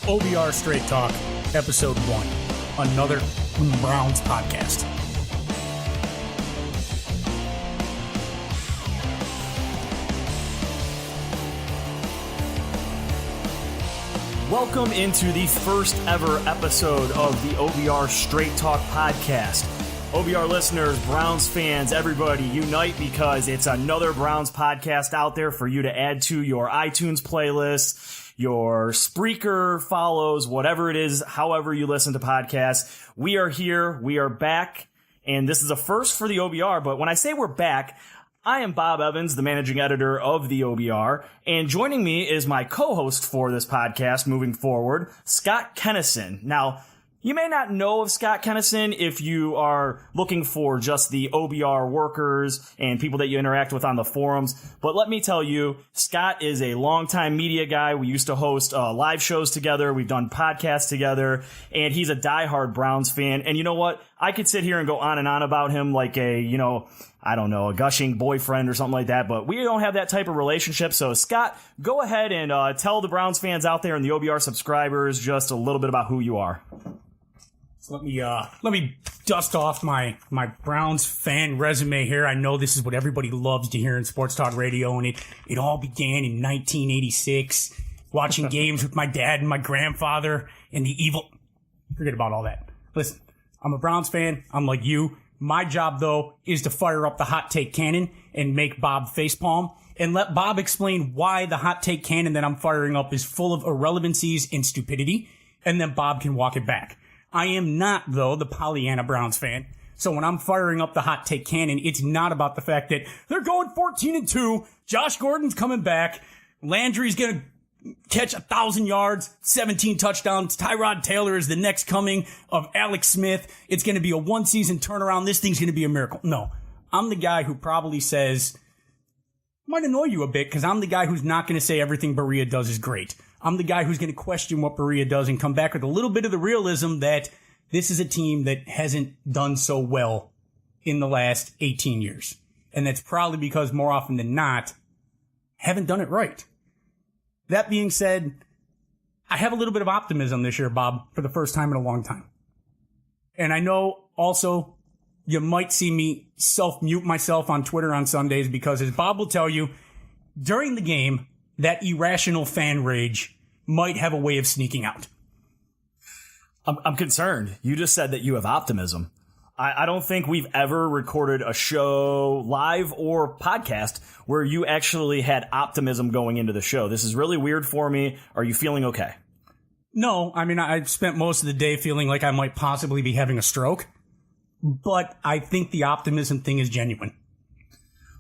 OBR Straight Talk, Episode 1, another Browns podcast. Welcome into the first ever episode of the OBR Straight Talk podcast. OBR listeners, Browns fans, everybody unite because it's another Browns podcast out there for you to add to your iTunes playlist, your Spreaker follows, whatever it is, however you listen to podcasts. We are here, we are back, and this is a first for the OBR, but when I say we're back, I am Bob Evans, the managing editor of the OBR, and joining me is my co-host for this podcast moving forward, Scott Kennison. Now, you may not know of Scott Kennison if you are looking for just the OBR workers and people that you interact with on the forums, but let me tell you, Scott is a longtime media guy. We used to host live shows together. We've done podcasts together, and he's a diehard Browns fan. And you know what? I could sit here and go on and on about him like a gushing boyfriend or something like that, but we don't have that type of relationship. So, Scott, go ahead and tell the Browns fans out there and the OBR subscribers just a little bit about who you are. So let me dust off my Browns fan resume here. I know this is what everybody loves to hear in sports talk radio, and it all began in 1986, watching games with my dad and my grandfather and the evil. Forget about all that. Listen, I'm a Browns fan. I'm like you. My job, though, is to fire up the hot take cannon and make Bob facepalm and let Bob explain why the hot take cannon that I'm firing up is full of irrelevancies and stupidity, and then Bob can walk it back. I am not, though, the Pollyanna Browns fan. So when I'm firing up the hot take cannon, it's not about the fact that they're going 14-2. Josh Gordon's coming back. Landry's going to catch 1,000 yards, 17 touchdowns. Tyrod Taylor is the next coming of Alex Smith. It's going to be a one-season turnaround. This thing's going to be a miracle. No, I'm the guy who probably says, might annoy you a bit because I'm the guy who's not going to say everything Berea does is great. I'm the guy who's going to question what Berea does and come back with a little bit of the realism that this is a team that hasn't done so well in the last 18 years. And that's probably because more often than not, haven't done it right. That being said, I have a little bit of optimism this year, Bob, for the first time in a long time. And I know also you might see me self-mute myself on Twitter on Sundays because, as Bob will tell you, during the game, that irrational fan rage might have a way of sneaking out. I'm concerned. You just said that you have optimism. I don't think we've ever recorded a show, live or podcast, where you actually had optimism going into the show. This is really weird for me. Are you feeling okay? No, I mean, I've spent most of the day feeling like I might possibly be having a stroke, but I think the optimism thing is genuine.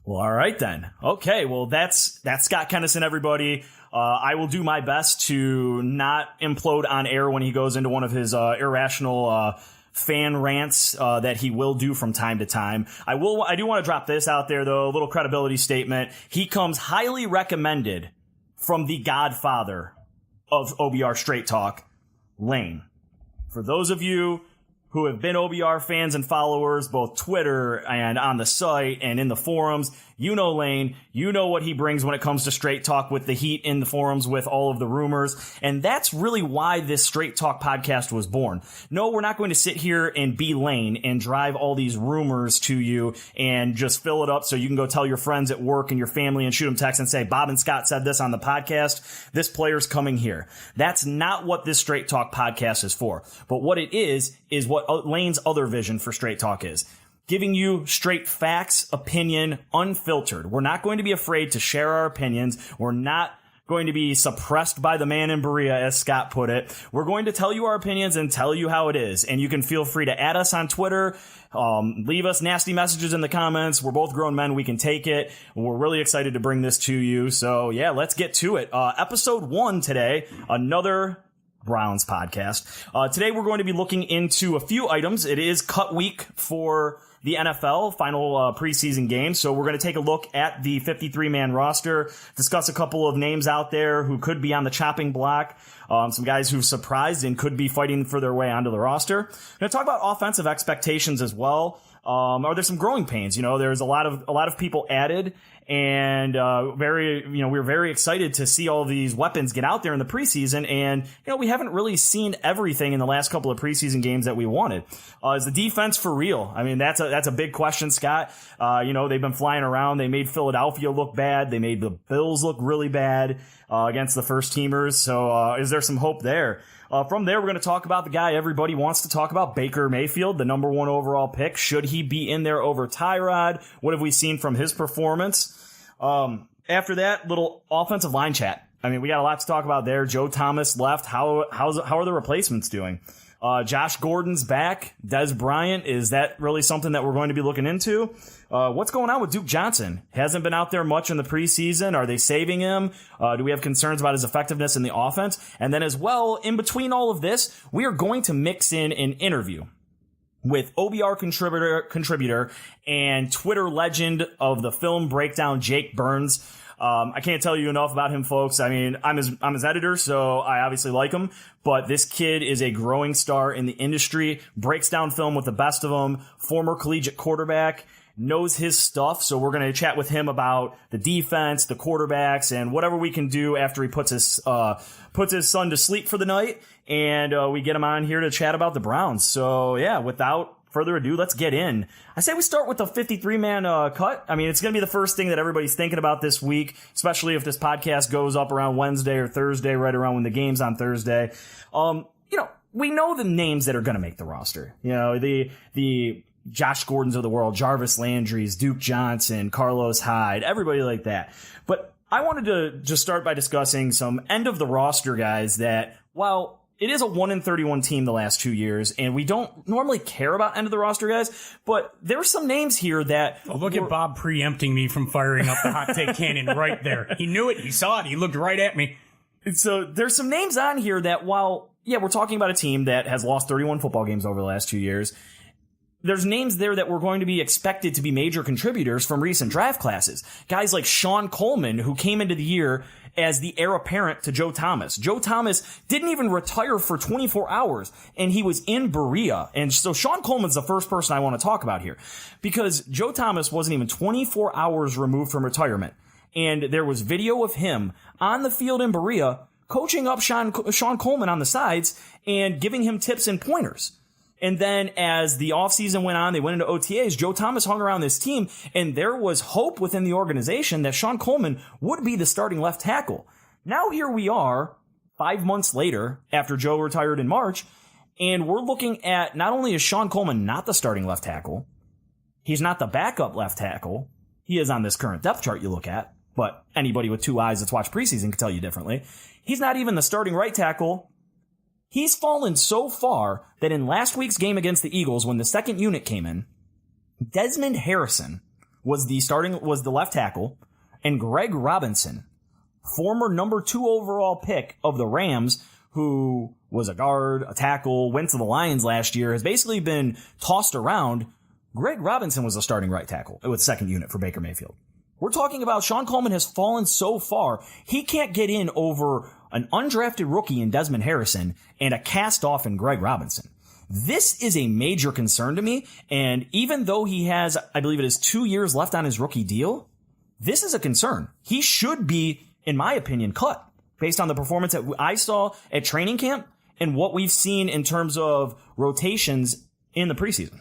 Well, all right then. Okay, well, that's Scott Kennison, everybody. I will do my best to not implode on air when he goes into one of his irrational fan rants that he will do from time to time. I do want to drop this out there, though, a little credibility statement. He comes highly recommended from the godfather of OBR Straight Talk, Lane. For those of you who have been OBR fans and followers, both Twitter and on the site and in the forums, you know Lane, you know what he brings when it comes to Straight Talk with the heat in the forums with all of the rumors. And that's really why this Straight Talk podcast was born. No, we're not going to sit here and be Lane and drive all these rumors to you and just fill it up so you can go tell your friends at work and your family and shoot them texts and say, Bob and Scott said this on the podcast. This player's coming here. That's not what this Straight Talk podcast is for. But what it is what Lane's other vision for Straight Talk is. Giving you straight facts, opinion, unfiltered. We're not going to be afraid to share our opinions. We're not going to be suppressed by the man in Berea, as Scott put it. We're going to tell you our opinions and tell you how it is. And you can feel free to add us on Twitter, leave us nasty messages in the comments. We're both grown men. We can take it. We're really excited to bring this to you. So, yeah, let's get to it. Episode 1 today, another Browns podcast. Today we're going to be looking into a few items. It is cut week for the NFL, final preseason game. So we're going to take a look at the 53-man roster, discuss a couple of names out there who could be on the chopping block, some guys who've surprised and could be fighting for their way onto the roster. We're going to talk about offensive expectations as well. Are there some growing pains? You know, there's a lot of people added, And we were very excited to see all these weapons get out there in the preseason. And we haven't really seen everything in the last couple of preseason games that we wanted. Is the defense for real? I mean, that's a big question, Scott. They've been flying around. They made Philadelphia look bad. They made the Bills look really bad against the first teamers. So is there some hope there? From there, we're going to talk about the guy everybody wants to talk about, Baker Mayfield, the number 1 overall pick. Should he be in there over Tyrod? What have we seen from his performance? After that, little offensive line chat. I mean, we got a lot to talk about there. Joe Thomas left. How are the replacements doing? Josh Gordon's back. Dez Bryant, is that really something that we're going to be looking into? What's going on with Duke Johnson? Hasn't been out there much in the preseason. Are they saving him? Do we have concerns about his effectiveness in the offense? And then as well, in between all of this, we are going to mix in an interview with OBR contributor and Twitter legend of the film breakdown, Jake Burns. I can't tell you enough about him, folks. I mean, I'm his editor, so I obviously like him, but this kid is a growing star in the industry, breaks down film with the best of them, former collegiate quarterback, knows his stuff. So we're going to chat with him about the defense, the quarterbacks, and whatever we can do after he puts his son to sleep for the night. And we get him on here to chat about the Browns. So yeah, without further ado, let's get in. I say we start with the 53-man cut. I mean, it's going to be the first thing that everybody's thinking about this week, especially if this podcast goes up around Wednesday or Thursday, right around when the game's on Thursday. We know the names that are going to make the roster. The Josh Gordons of the world, Jarvis Landry's, Duke Johnson, Carlos Hyde, everybody like that. But I wanted to just start by discussing some end of the roster guys that, while it is a 1-31 team the last 2 years, and we don't normally care about end of the roster guys, but there are some names here that... Oh, look at Bob preempting me from firing up the hot take cannon right there. He knew it. He saw it. He looked right at me. So there's some names on here that, while, yeah, we're talking about a team that has lost 31 football games over the last 2 years, there's names there that were going to be expected to be major contributors from recent draft classes. Guys like Sean Coleman, who came into the year as the heir apparent to Joe Thomas. Joe Thomas didn't even retire for 24 hours, and he was in Berea. And so Sean Coleman's the first person I want to talk about here, because Joe Thomas wasn't even 24 hours removed from retirement. And there was video of him on the field in Berea coaching up Sean Coleman on the sides and giving him tips and pointers. And then as the offseason went on, they went into OTAs, Joe Thomas hung around this team, and there was hope within the organization that Sean Coleman would be the starting left tackle. Now here we are, 5 months later, after Joe retired in March, and we're looking at, not only is Sean Coleman not the starting left tackle, he's not the backup left tackle, he is on this current depth chart you look at, but anybody with 2 eyes that's watched preseason can tell you differently. He's not even the starting right tackle. He's fallen so far that in last week's game against the Eagles, when the second unit came in, Desmond Harrison was the left tackle, and Greg Robinson, former number 2 overall pick of the Rams, who was a guard, a tackle, went to the Lions last year, has basically been tossed around. Greg Robinson was the starting right tackle with second unit for Baker Mayfield. We're talking about Sean Coleman has fallen so far, he can't get in over an undrafted rookie in Desmond Harrison and a cast-off in Greg Robinson. This is a major concern to me, and even though he has, I believe it is 2 years left on his rookie deal, this is a concern. He should be, in my opinion, cut based on the performance that I saw at training camp and what we've seen in terms of rotations in the preseason.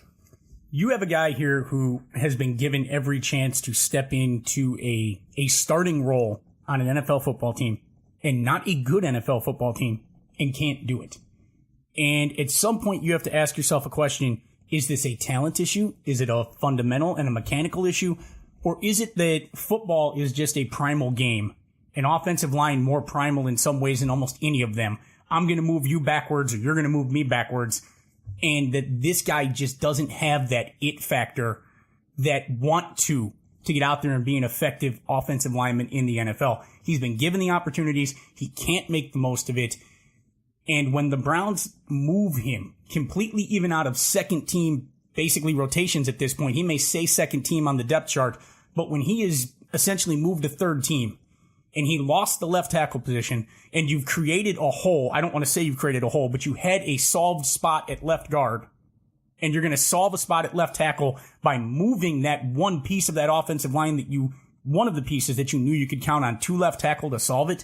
You have a guy here who has been given every chance to step into a starting role on an NFL football team, and not a good NFL football team, and can't do it. And at some point you have to ask yourself a question, is this a talent issue? Is it a fundamental and a mechanical issue? Or is it that football is just a primal game, an offensive line more primal in some ways than almost any of them? I'm going to move you backwards, or you're going to move me backwards. And that this guy just doesn't have that it factor that want to get out there and be an effective offensive lineman in the NFL. He's been given the opportunities. He can't make the most of it. And when the Browns move him completely even out of second team, basically rotations at this point, he may say second team on the depth chart, but when he is essentially moved to third team and he lost the left tackle position and you've created a hole, I don't want to say you've created a hole, but you had a solved spot at left guard, and you're going to solve a spot at left tackle by moving that one piece of that offensive line that you one of the pieces that you knew you could count on, 2 left tackle to solve it.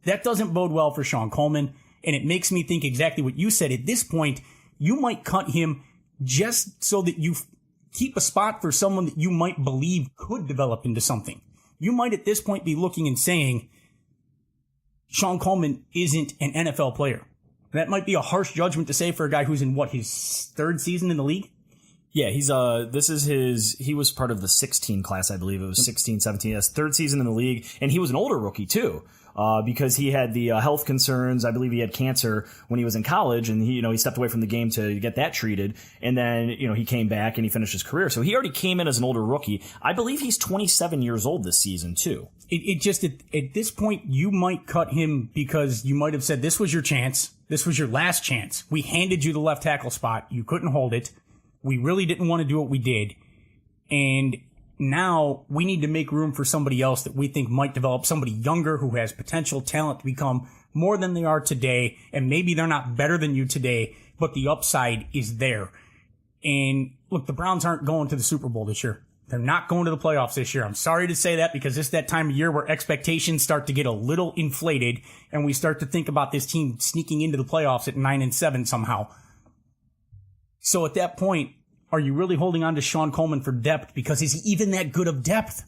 That doesn't bode well for Sean Coleman, and it makes me think exactly what you said. At this point, you might cut him just so that you keep a spot for someone that you might believe could develop into something. You might at this point be looking and saying, Sean Coleman isn't an NFL player. That might be a harsh judgment to say for a guy who's in, his 3rd season in the league? Yeah, he was part of the 16 class, I believe. It was 16, 17. That's 3rd season in the league. And he was an older rookie, too, because he had the health concerns. I believe he had cancer when he was in college, and he stepped away from the game to get that treated. And then, he came back and he finished his career. So he already came in as an older rookie. I believe he's 27 years old this season, too. It just, at this point, you might cut him because you might have said, this was your chance. This was your last chance. We handed you the left tackle spot. You couldn't hold it. We really didn't want to do what we did. And now we need to make room for somebody else that we think might develop, somebody younger who has potential talent to become more than they are today. And maybe they're not better than you today, but the upside is there. And look, the Browns aren't going to the Super Bowl this year. They're not going to the playoffs this year. I'm sorry to say that because it's that time of year where expectations start to get a little inflated and we start to think about this team sneaking into the playoffs at 9-7 somehow. So at that point, are you really holding on to Sean Coleman for depth? Because is he even that good of depth?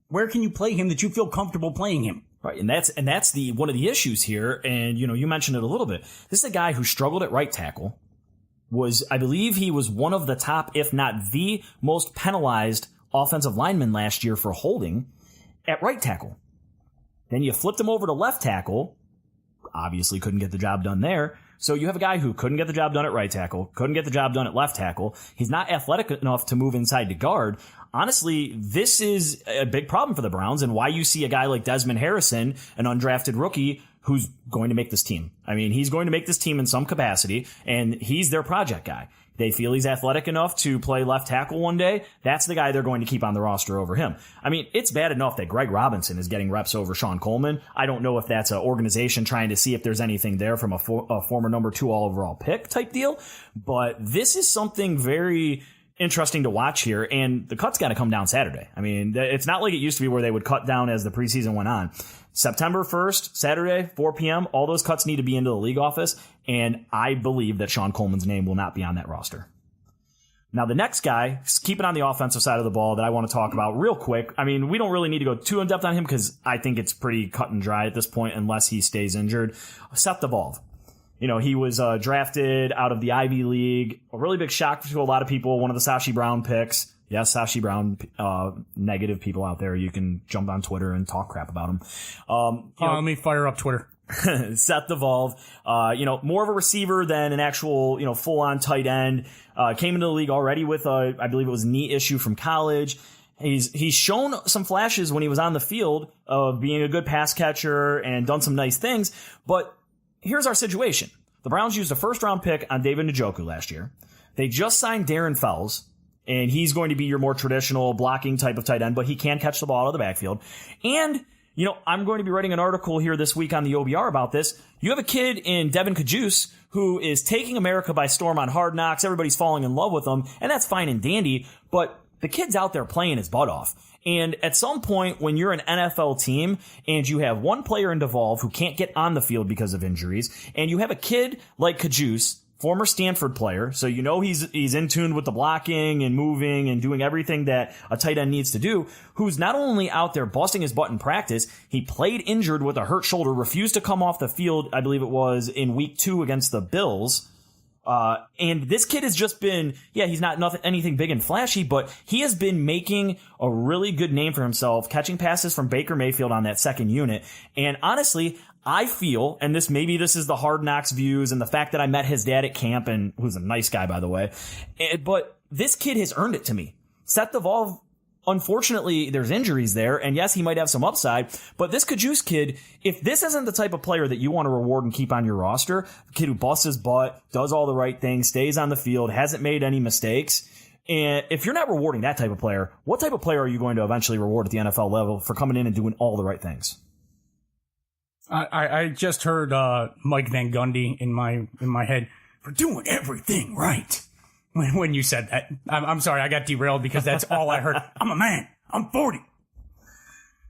Where can you play him that you feel comfortable playing him? Right, and that's one of the issues here. And you mentioned it a little bit. This is a guy who struggled at right tackle. I believe he was one of the top, if not the most penalized offensive lineman last year for holding at right tackle. Then you flipped him over to left tackle. Obviously couldn't get the job done there. So you have a guy who couldn't get the job done at right tackle, couldn't get the job done at left tackle. He's not athletic enough to move inside to guard. Honestly, this is a big problem for the Browns and why you see a guy like Desmond Harrison, an undrafted rookie, who's going to make this team. I mean, he's going to make this team in some capacity, and he's their project guy. They feel he's athletic enough to play left tackle one day. That's the guy they're going to keep on the roster over him. I mean, it's bad enough that Greg Robinson is getting reps over Sean Coleman. I don't know if that's an organization trying to see if there's anything there from a former number 2 all overall pick type deal. But this is something very interesting to watch here, and the cut's got to come down Saturday. I mean, it's not like it used to be where they would cut down as the preseason went on. September 1st, Saturday, 4 p.m., all those cuts need to be into the league office, and I believe that Sean Coleman's name will not be on that roster. Now, the next guy, keeping on the offensive side of the ball that I want to talk about real quick, I mean, we don't really need to go too in-depth on him because I think it's pretty cut and dry at this point unless he stays injured. Seth DeVolve. He was drafted out of the Ivy League. A really big shock to a lot of people. One of the Sashi Brown picks. Yes, Sashi Brown, negative people out there. You can jump on Twitter and talk crap about him. Let me fire up Twitter. Seth DeVolve, more of a receiver than an actual, full-on tight end. Came into the league already with I believe it was a knee issue from college. He's shown some flashes when he was on the field of being a good pass catcher and done some nice things. But here's our situation. The Browns used a first-round pick on David Njoku last year. They just signed Darren Fells, and he's going to be your more traditional blocking type of tight end, but he can catch the ball out of the backfield. And, I'm going to be writing an article here this week on the OBR about this. You have a kid in Devin Kajus who is taking America by storm on Hard Knocks. Everybody's falling in love with him, and that's fine and dandy, but the kid's out there playing his butt off. And at some point, when you're an NFL team and you have one player in DeVolve who can't get on the field because of injuries, and you have a kid like Kajus, former Stanford player, so he's in tune with the blocking and moving and doing everything that a tight end needs to do, who's not only out there busting his butt in practice, he played injured with a hurt shoulder, refused to come off the field, I believe it was in week 2 against the Bills. And this kid has just been, he's not anything big and flashy, but he has been making a really good name for himself, catching passes from Baker Mayfield on that second unit. And honestly, I feel, and this is the Hard Knocks views and the fact that I met his dad at camp, and who's a nice guy, by the way, but this kid has earned it to me. Seth DeVolve, unfortunately, there's injuries there, and yes, he might have some upside, but this Kajus kid, if this isn't the type of player that you want to reward and keep on your roster, a kid who busts his butt, does all the right things, stays on the field, hasn't made any mistakes, and if you're not rewarding that type of player, what type of player are you going to eventually reward at the NFL level for coming in and doing all the right things? I just heard Mike Van Gundy in my head for doing everything right. When you said that, I'm sorry, I got derailed because that's all I heard. I'm a man. I'm 40.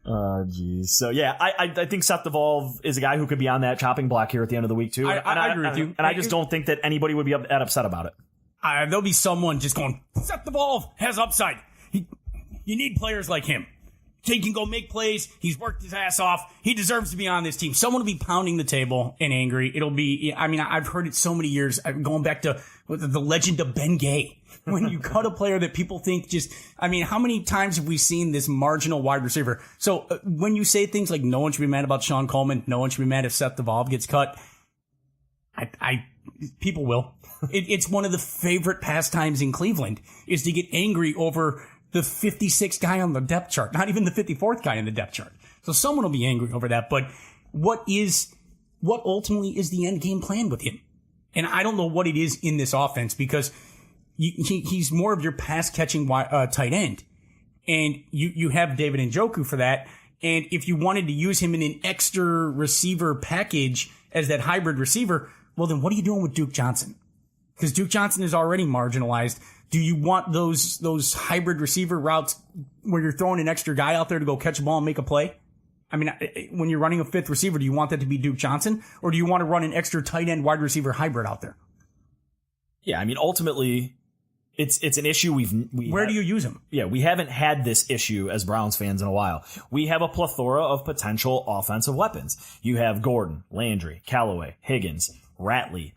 Oh, geez. So, yeah, I think Seth Devolve is a guy who could be on that chopping block here at the end of the week, too. I agree with you. And I just don't think that anybody would be that upset about it. There'll be someone just going, Seth Devolve has upside. You need players like him. He can go make plays. He's worked his ass off. He deserves to be on this team. Someone will be pounding the table and angry. It'll be, I mean, I've heard it so many years, going back to the legend of Ben Gay. When you cut a player that people think just, I mean, how many times have we seen this marginal wide receiver? So when you say things like no one should be mad about Sean Coleman, no one should be mad if Seth Devolve gets cut, people will. It's one of the favorite pastimes in Cleveland is to get angry over the 56th guy on the depth chart, not even the 54th guy in the depth chart. So someone will be angry over that. But what ultimately is the end game plan with him? And I don't know what it is in this offense because he's more of your pass catching tight end. And you have David Njoku for that. And if you wanted to use him in an extra receiver package as that hybrid receiver, well, then what are you doing with Duke Johnson? Because Duke Johnson is already marginalized. Do you want those hybrid receiver routes where you're throwing an extra guy out there to go catch a ball and make a play? I mean, when you're running a fifth receiver, do you want that to be Duke Johnson? Or do you want to run an extra tight end wide receiver hybrid out there? Yeah, I mean, ultimately, it's an issue Where do you use him? Yeah, we haven't had this issue as Browns fans in a while. We have a plethora of potential offensive weapons. You have Gordon, Landry, Callaway, Higgins, Ratley.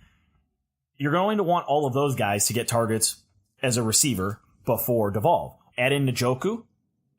You're going to want all of those guys to get targets as a receiver before Devolve. Add in Njoku,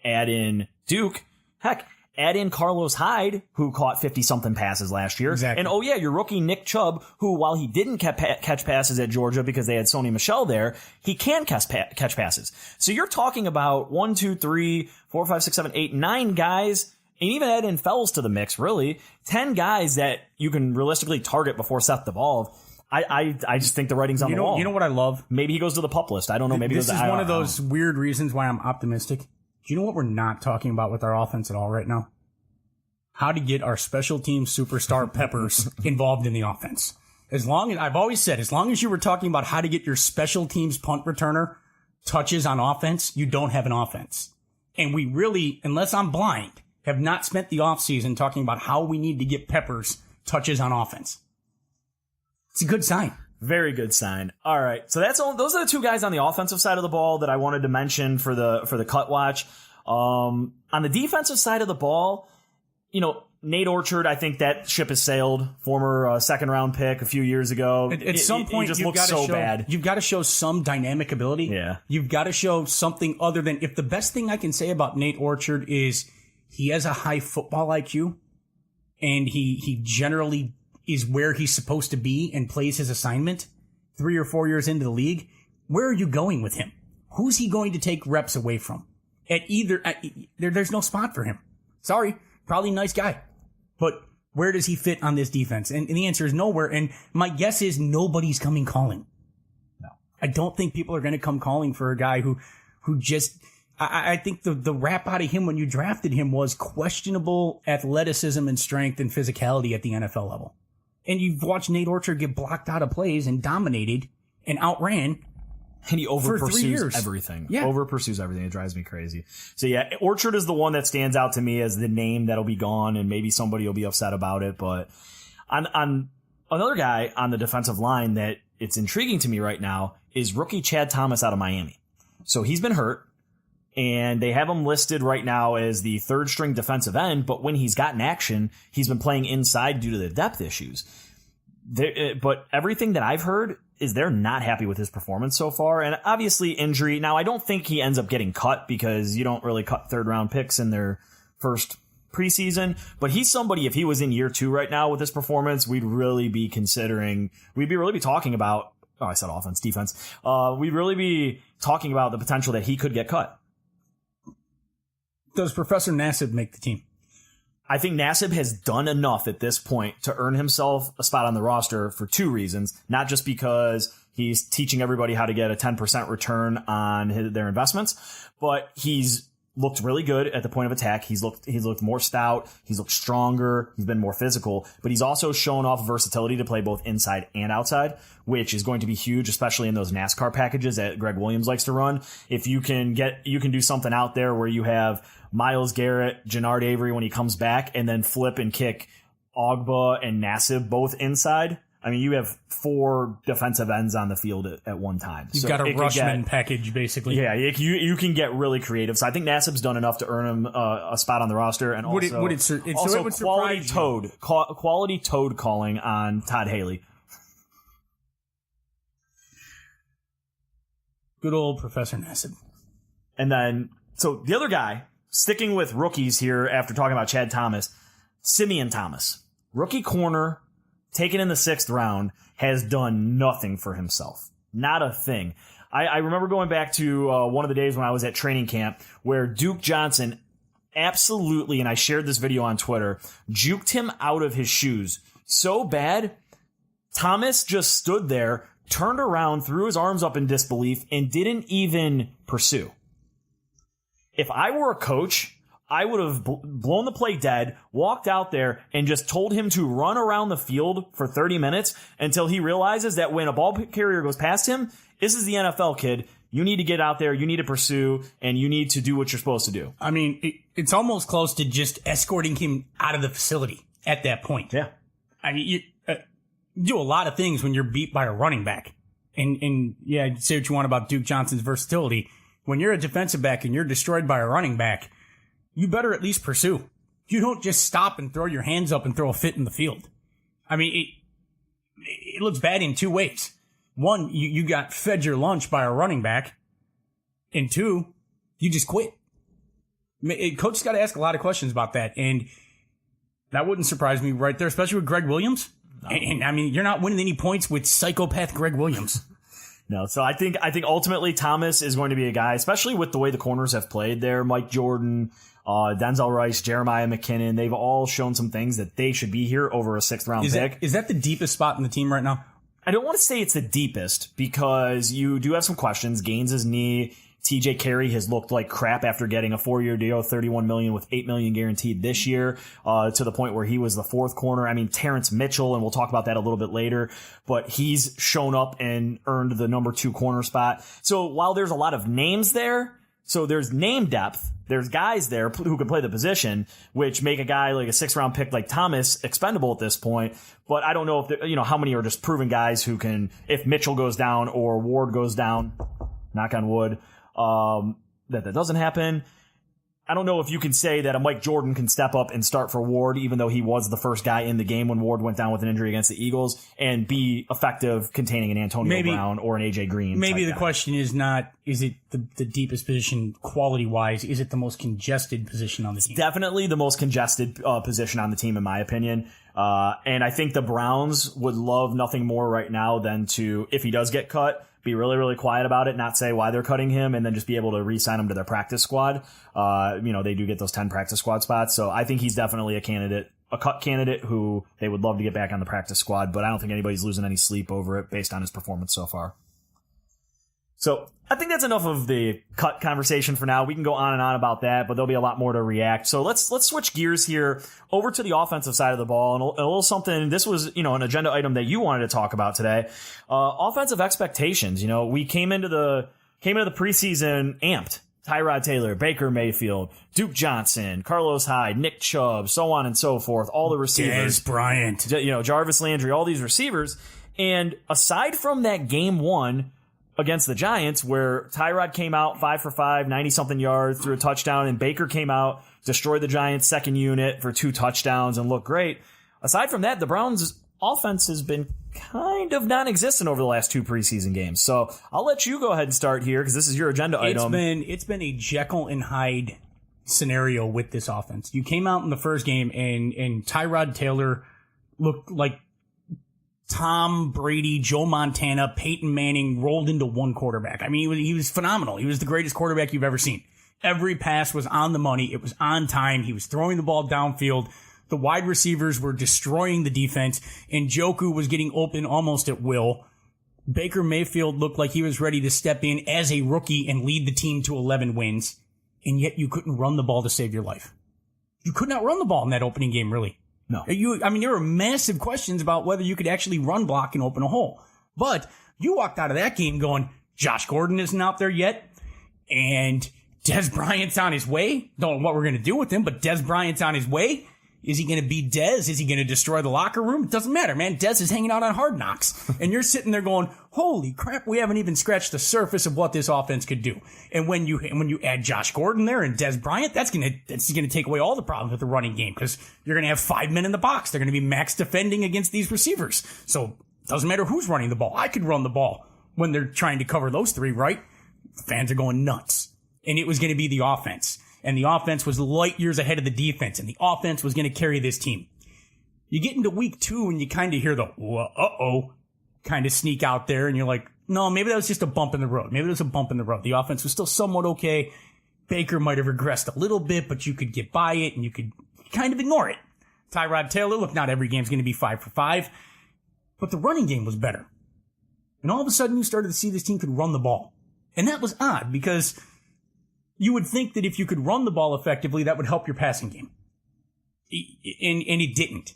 add in Duke, heck, add in Carlos Hyde, who caught 50-something passes last year. Exactly. And, oh yeah, your rookie Nick Chubb, who, while he didn't catch passes at Georgia because they had Sony Michel there, he can catch passes. So you're talking about 1, 2, 3, 4, 5, 6, 7, 8, 9 guys, and even add in Fells to the mix, really. 10 guys that you can realistically target before Seth Devolve. I just think the writing's on the wall. You know what I love? Maybe he goes to the PUP list. I don't know. Maybe this is one of those weird reasons why I'm optimistic. Do you know what we're not talking about with our offense at all right now? How to get our special team superstar Peppers involved in the offense. I've always said, as long as you were talking about how to get your special teams punt returner touches on offense, you don't have an offense. And we really, unless I'm blind, have not spent the offseason talking about how we need to get Peppers touches on offense. It's a good sign. Very good sign. All right. So those are the two guys on the offensive side of the ball that I wanted to mention for the cut watch. On the defensive side of the ball, Nate Orchard, I think that ship has sailed. Former second round pick a few years ago. At some point, he just looks so bad. You've got to show some dynamic ability. Yeah. You've got to show something other than, if the best thing I can say about Nate Orchard is he has a high football IQ and he generally is where he's supposed to be and plays his assignment 3 or 4 years into the league. Where are you going with him? Who's he going to take reps away from? There's no spot for him. Sorry, probably a nice guy, but where does he fit on this defense? And the answer is nowhere. And my guess is nobody's coming calling. No, I don't think people are going to come calling for a guy who just, I think the rap out of him when you drafted him was questionable athleticism and strength and physicality at the NFL level. And you've watched Nate Orchard get blocked out of plays and dominated and outran. And he over for 3 years. pursues everything. Yeah. Over pursues everything. It drives me crazy. So yeah, Orchard is the one that stands out to me as the name that'll be gone, and maybe somebody will be upset about it. But on another guy on the defensive line that it's intriguing to me right now is rookie Chad Thomas out of Miami. So he's been hurt, and they have him listed right now as the third string defensive end, but when he's gotten action, he's been playing inside due to the depth issues. But everything that I've heard is they're not happy with his performance so far, and obviously injury. Now, I don't think he ends up getting cut because you don't really cut third-round picks in their first preseason, but he's somebody, if he was in year 2 right now with this performance, we'd really be talking about, I said offense, defense. We'd really be talking about the potential that he could get cut. Does Professor Nassib make the team? I think Nassib has done enough at this point to earn himself a spot on the roster for 2 reasons. Not just because he's teaching everybody how to get a 10% return on their investments, but he's looked really good at the point of attack. He's looked more stout. He's looked stronger. He's been more physical, but he's also shown off versatility to play both inside and outside, which is going to be huge, especially in those NASCAR packages that Greg Williams likes to run. If you can do something out there where you have Myles Garrett, Jannard Avery when he comes back, and then flip and kick Ogba and Nassib both inside. I mean, you have 4 defensive ends on the field at one time. You've got a Rushman package, basically. Yeah, you can get really creative. So I think Nassib's done enough to earn him a spot on the roster, and quality toad calling on Todd Haley. Good old Professor Nassib. And then, so the other guy, sticking with rookies here after talking about Chad Thomas, Simeon Thomas, rookie corner. Taken in the 6th round, has done nothing for himself. Not a thing. I remember going back to one of the days when I was at training camp where Duke Johnson absolutely, and I shared this video on Twitter, juked him out of his shoes so bad, Thomas just stood there, turned around, threw his arms up in disbelief, and didn't even pursue. If I were a coach, I would have blown the play dead, walked out there, and just told him to run around the field for 30 minutes until he realizes that when a ball carrier goes past him, this is the NFL, kid. You need to get out there, you need to pursue, and you need to do what you're supposed to do. I mean, it's almost close to just escorting him out of the facility at that point. Yeah. I mean, you do a lot of things when you're beat by a running back. And yeah, say what you want about Duke Johnson's versatility. When you're a defensive back and you're destroyed by a running back, you better at least pursue. You don't just stop and throw your hands up and throw a fit in the field. I mean, it looks bad in 2 ways. One, you got fed your lunch by a running back. And 2, you just quit. Coach's got to ask a lot of questions about that. And that wouldn't surprise me right there, especially with Greg Williams. No. And I mean, you're not winning any points with psychopath Greg Williams. No, so I think ultimately Thomas is going to be a guy, especially with the way the corners have played there. Mike Jordan, Denzel Rice, Jeremiah McKinnon, they've all shown some things that they should be here over a 6th round pick. Is that the deepest spot in the team right now? I don't want to say it's the deepest because you do have some questions. Gaines's knee, TJ Carey has looked like crap after getting a 4-year deal, $31 million with $8 million guaranteed this year, to the point where he was the 4th corner. I mean, Terrence Mitchell, and we'll talk about that a little bit later, but he's shown up and earned the number 2 corner spot. So while there's a lot of names there, so there's name depth, there's guys there who can play the position, which make a guy like a 6th round pick like Thomas expendable at this point. But I don't know if, how many are just proven guys who can, if Mitchell goes down or Ward goes down, knock on wood, that doesn't happen. I don't know if you can say that a Mike Jordan can step up and start for Ward, even though he was the first guy in the game when Ward went down with an injury against the Eagles, and be effective containing an Antonio Brown or an AJ Green. Maybe the question is not, is it the deepest position quality-wise? Is it the most congested position on the team? It's definitely the most congested position on the team, in my opinion. And I think the Browns would love nothing more right now than to, if he does get cut, be really, really quiet about it, not say why they're cutting him, and then just be able to re-sign him to their practice squad. They do get those 10 practice squad spots. So I think he's definitely a cut candidate who they would love to get back on the practice squad, but I don't think anybody's losing any sleep over it based on his performance so far. So I think that's enough of the cut conversation for now. We can go on and on about that, but there'll be a lot more to react. So let's switch gears here over to the offensive side of the ball, and a little something. This was, an agenda item that you wanted to talk about today. Offensive expectations. We came into the preseason amped. Tyrod Taylor, Baker Mayfield, Duke Johnson, Carlos Hyde, Nick Chubb, so on and so forth. All the receivers. Dez Bryant. Jarvis Landry, all these receivers. And aside from that game 1 against the Giants, where Tyrod came out 5 for 5, 90-something yards, threw a touchdown, and Baker came out, destroyed the Giants' second unit for 2 touchdowns and looked great. Aside from that, the Browns' offense has been kind of non-existent over the last 2 preseason games. So I'll let you go ahead and start here because this is your agenda item. It's been a Jekyll and Hyde scenario with this offense. You came out in the first game and Tyrod Taylor looked like Tom Brady, Joe Montana, Peyton Manning rolled into one quarterback. I mean, he was phenomenal. He was the greatest quarterback you've ever seen. Every pass was on the money. It was on time. He was throwing the ball downfield. The wide receivers were destroying the defense, and Njoku was getting open almost at will. Baker Mayfield looked like he was ready to step in as a rookie and lead the team to 11 wins. and yet you couldn't run the ball to save your life. You could not run the ball in that opening game, really. No. There were massive questions about whether you could actually run block and open a hole. But you walked out of that game going, Josh Gordon isn't out there yet, and Des Bryant's on his way. Don't know what we're going to do with him, but Des Bryant's on his way. Is he going to be Des? Is he going to destroy the locker room? It doesn't matter, man. Des is hanging out on Hard Knocks. And you're sitting there going, holy crap, we haven't even scratched the surface of what this offense could do. And when you add Josh Gordon there and Des Bryant, that's going to take away all the problems with the running game, because you're going to have 5 men in the box. They're going to be max defending against these receivers. So it doesn't matter who's running the ball. I could run the ball when they're trying to cover those three, right? Fans are going nuts. And it was going to be the offense. And the offense was light years ahead of the defense, and the offense was going to carry this team. You get into week 2 and you kind of hear the uh-oh kind of sneak out there, and you're like, no, maybe that was just a bump in the road. Maybe it was a bump in the road. The offense was still somewhat okay. Baker might have regressed a little bit, but you could get by it, and you could kind of ignore it. Tyrod Taylor, look, not every game's going to be 5 for 5, but the running game was better. And all of a sudden you started to see this team could run the ball. And that was odd, because you would think that if you could run the ball effectively, that would help your passing game. And it didn't.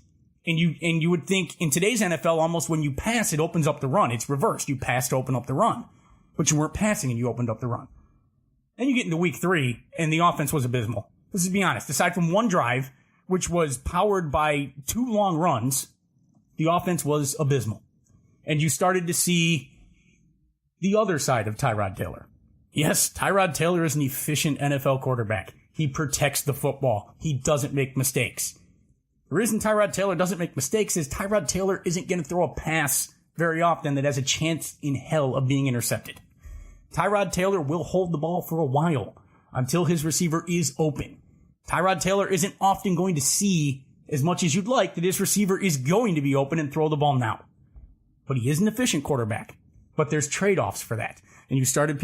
And you would think in today's NFL, almost when you pass, it opens up the run. It's reversed. You pass to open up the run. But you weren't passing and you opened up the run. Then you get into week 3 and the offense was abysmal. Let's be honest. Aside from one drive, which was powered by 2 long runs, the offense was abysmal. And you started to see the other side of Tyrod Taylor. Yes, Tyrod Taylor is an efficient NFL quarterback. He protects the football. He doesn't make mistakes. The reason Tyrod Taylor doesn't make mistakes is Tyrod Taylor isn't going to throw a pass very often that has a chance in hell of being intercepted. Tyrod Taylor will hold the ball for a while until his receiver is open. Tyrod Taylor isn't often going to see as much as you'd like that his receiver is going to be open and throw the ball now. But he is an efficient quarterback. But there's trade-offs for that. And you started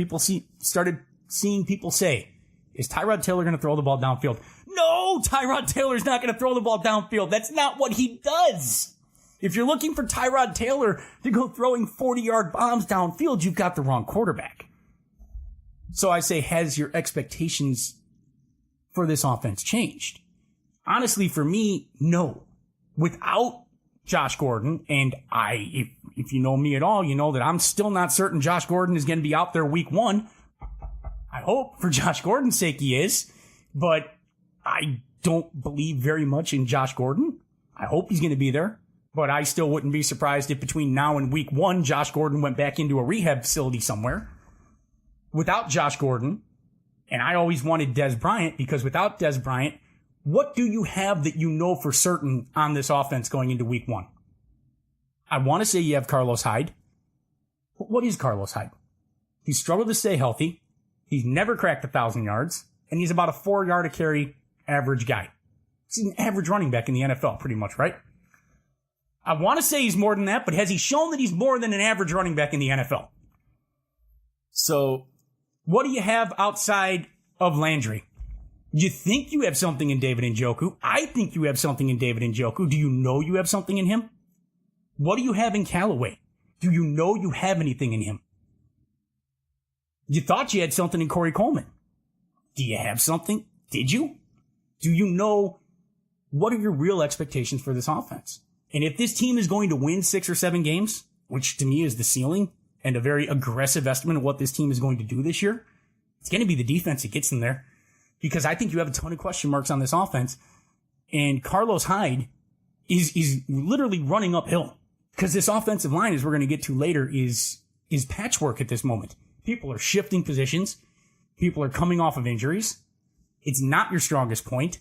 seeing people say, is Tyrod Taylor going to throw the ball downfield? No, Tyrod Taylor's not going to throw the ball downfield. That's not what he does. If you're looking for Tyrod Taylor to go throwing 40-yard bombs downfield, you've got the wrong quarterback. So I say, has your expectations for this offense changed? Honestly, for me, no. Without Josh Gordon, and if you know me at all, you know that I'm still not certain Josh Gordon is going to be out there week 1. I hope for Josh Gordon's sake he is, but I don't believe very much in Josh Gordon. I hope he's going to be there, but I still wouldn't be surprised if between now and week 1, Josh Gordon went back into a rehab facility somewhere. Without Josh Gordon, and I always wanted Des Bryant, because without Des Bryant, what do you have that you know for certain on this offense going into week 1? I want to say you have Carlos Hyde. But what is Carlos Hyde? He's struggled to stay healthy. He's never cracked 1,000 yards. And he's about a 4-yard a carry average guy. He's an average running back in the NFL, pretty much, right? I want to say he's more than that, but has he shown that he's more than an average running back in the NFL? So, what do you have outside of Landry? You think you have something in David Njoku. I think you have something in David Njoku. Do you know you have something in him? What do you have in Callaway? Do you know you have anything in him? You thought you had something in Corey Coleman. Do you have something? Did you? Do you know what are your real expectations for this offense? And if this team is going to win 6 or 7 games, which to me is the ceiling and a very aggressive estimate of what this team is going to do this year, it's going to be the defense that gets them there. Because I think you have a ton of question marks on this offense. And Carlos Hyde is literally running uphill. Because this offensive line, as we're going to get to later, is patchwork at this moment. People are shifting positions. People are coming off of injuries. It's not your strongest point.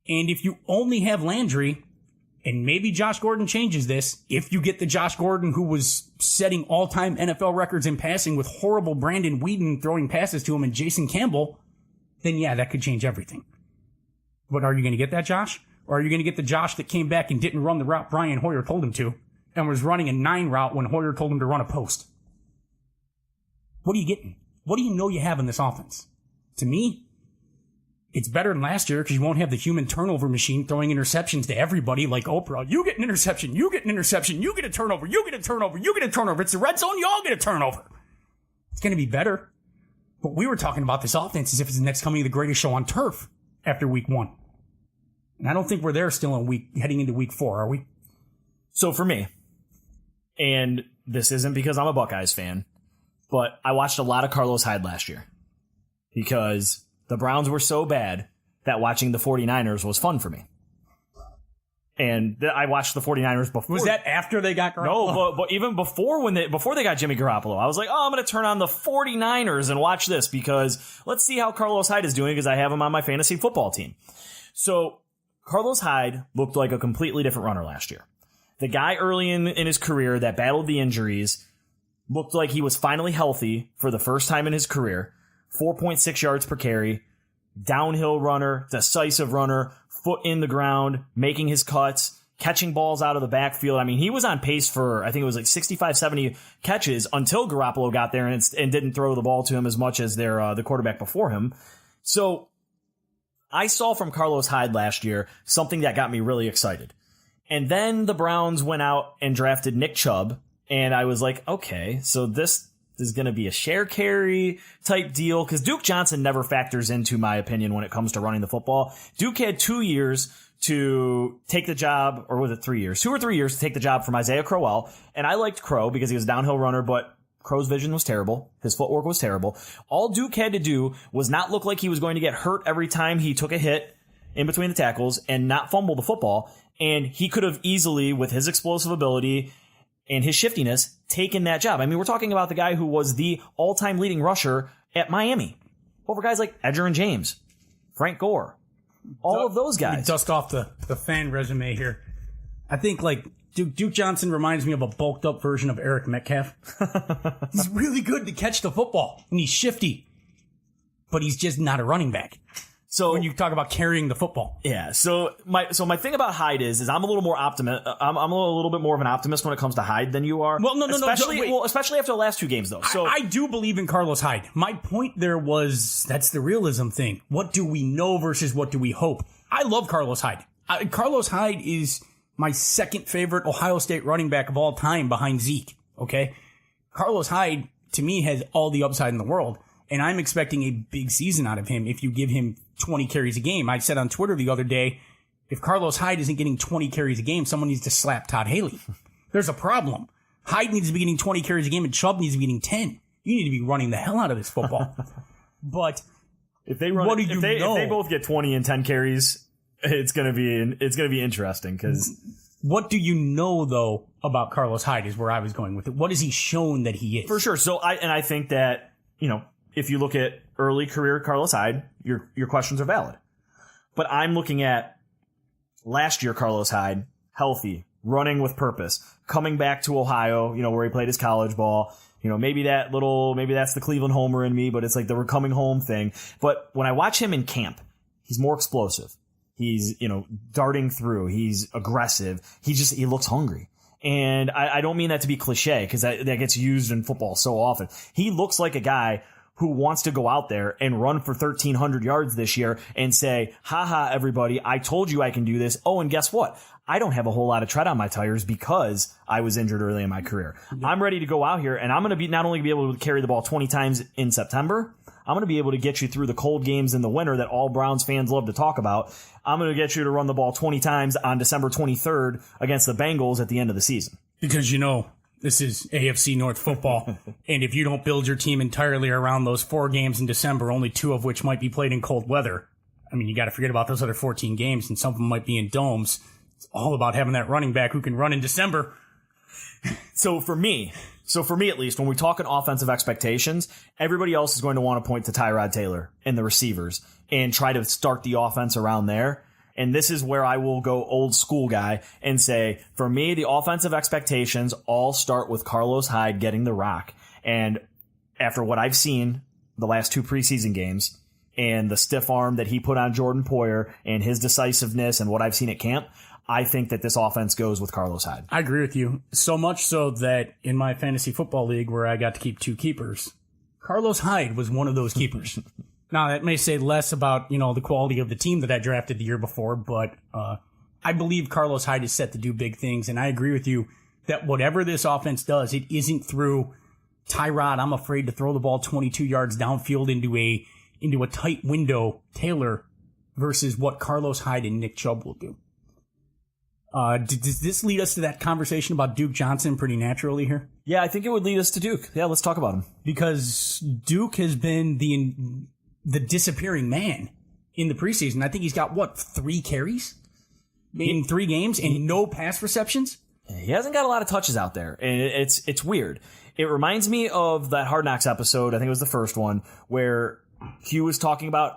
And if you only have Landry, and maybe Josh Gordon changes this, if you get the Josh Gordon who was setting all-time NFL records in passing with horrible Brandon Whedon throwing passes to him and Jason Campbell, then yeah, that could change everything. But are you going to get that Josh? Or are you going to get the Josh that came back and didn't run the route Brian Hoyer told him to, and was running a 9 route when Hoyer told him to run a post? What are you getting? What do you know you have in this offense? To me, it's better than last year because you won't have the human turnover machine throwing interceptions to everybody like Oprah. You get an interception, you get an interception, you get a turnover, you get a turnover, you get a turnover. It's the red zone, you all get a turnover. It's going to be better. But we were talking about this offense as if it's the next coming of the greatest show on turf after week 1. And I don't think we're there still heading into week 4, are we? So for me, and this isn't because I'm a Buckeyes fan, but I watched a lot of Carlos Hyde last year because the Browns were so bad that watching the 49ers was fun for me. And I watched the 49ers before. Was that after they got Garoppolo? No, but even before they got Jimmy Garoppolo, I was like, I'm going to turn on the 49ers and watch this because let's see how Carlos Hyde is doing because I have him on my fantasy football team. So Carlos Hyde looked like a completely different runner last year. The guy early in his career that battled the injuries looked like he was finally healthy for the first time in his career. 4.6 yards per carry, downhill runner, decisive runner, foot in the ground, making his cuts, catching balls out of the backfield. I mean, he was on pace for, I think it was like 65, 70 catches until Garoppolo got there and didn't throw the ball to him as much as the quarterback before him. So I saw from Carlos Hyde last year something that got me really excited. And then the Browns went out and drafted Nick Chubb, and I was like, okay, so this is going to be a share carry type deal because Duke Johnson never factors into my opinion when it comes to running the football. Duke had 2 years to take the job, or was it 3 years? 2 or 3 years to take the job from Isaiah Crowell. And I liked Crow because he was a downhill runner, but Crow's vision was terrible. His footwork was terrible. All Duke had to do was not look like he was going to get hurt every time he took a hit in between the tackles and not fumble the football. And he could have easily, with his explosive ability and his shiftiness, taken that job. I mean, we're talking about the guy who was the all-time leading rusher at Miami over guys like Edgerrin James, Frank Gore, all of those guys. Dust off the fan resume here. I think like Duke Johnson reminds me of a bulked up version of Eric Metcalf. He's really good to catch the football and he's shifty, but he's just not a running back. So when you talk about carrying the football. Yeah. So my thing about Hyde is I'm a little more optimist. I'm a little bit more of an optimist when it comes to Hyde than you are. Well, no. Especially after the last 2 games though. So I do believe in Carlos Hyde. My point there was that's the realism thing. What do we know versus what do we hope? I love Carlos Hyde. Carlos Hyde is my second favorite Ohio State running back of all time behind Zeke. Okay. Carlos Hyde to me has all the upside in the world. And I'm expecting a big season out of him if you give him 20 carries a game. I said on Twitter the other day, if Carlos Hyde isn't getting 20 carries a game, someone needs to slap Todd Haley. There's a problem. Hyde needs to be getting 20 carries a game and Chubb needs to be getting 10. You need to be running the hell out of this football. But if they run, if they both get 20 and 10 carries, it's gonna be interesting because what do you know though about Carlos Hyde is where I was going with it. What has he shown that he is? For sure. So I think that, if you look at early career Carlos Hyde, your questions are valid. But I'm looking at last year Carlos Hyde, healthy, running with purpose, coming back to Ohio, where he played his college ball. Maybe that's the Cleveland homer in me, but it's like the we're coming home thing. But when I watch him in camp, he's more explosive. He's, darting through. He's aggressive. He looks hungry. And I don't mean that to be cliche because that gets used in football so often. He looks like a guy who wants to go out there and run for 1,300 yards this year and say, haha, everybody, I told you I can do this. Oh, and guess what? I don't have a whole lot of tread on my tires because I was injured early in my career. I'm ready to go out here and I'm going to not only be able to carry the ball 20 times in September, I'm going to be able to get you through the cold games in the winter that all Browns fans love to talk about. I'm going to get you to run the ball 20 times on December 23rd against the Bengals at the end of the season. Because this is AFC North football, and if you don't build your team entirely around those 4 games in December, only 2 of which might be played in cold weather, I mean, you got to forget about those other 14 games, and some of them might be in domes. It's all about having that running back who can run in December. So for me at least, when we're talking offensive expectations, everybody else is going to want to point to Tyrod Taylor and the receivers and try to start the offense around there. And this is where I will go old school guy and say, for me, the offensive expectations all start with Carlos Hyde getting the rock. And after what I've seen the last 2 preseason games and the stiff arm that he put on Jordan Poyer and his decisiveness and what I've seen at camp, I think that this offense goes with Carlos Hyde. I agree with you. So much so that in my fantasy football league where I got to keep 2 keepers, Carlos Hyde was one of those keepers. Now, that may say less about, the quality of the team that I drafted the year before, but I believe Carlos Hyde is set to do big things, and I agree with you that whatever this offense does, it isn't through Tyrod, I'm afraid to throw the ball 22 yards downfield into a tight window, Taylor, versus what Carlos Hyde and Nick Chubb will do. Does this lead us to that conversation about Duke Johnson pretty naturally here? Yeah, I think it would lead us to Duke. Yeah, let's talk about him. Because Duke has been the disappearing man in the preseason. I think he's got, 3 carries in 3 games and no pass receptions? He hasn't got a lot of touches out there, and it's weird. It reminds me of that Hard Knocks episode, I think it was the first one, where Hugh was talking about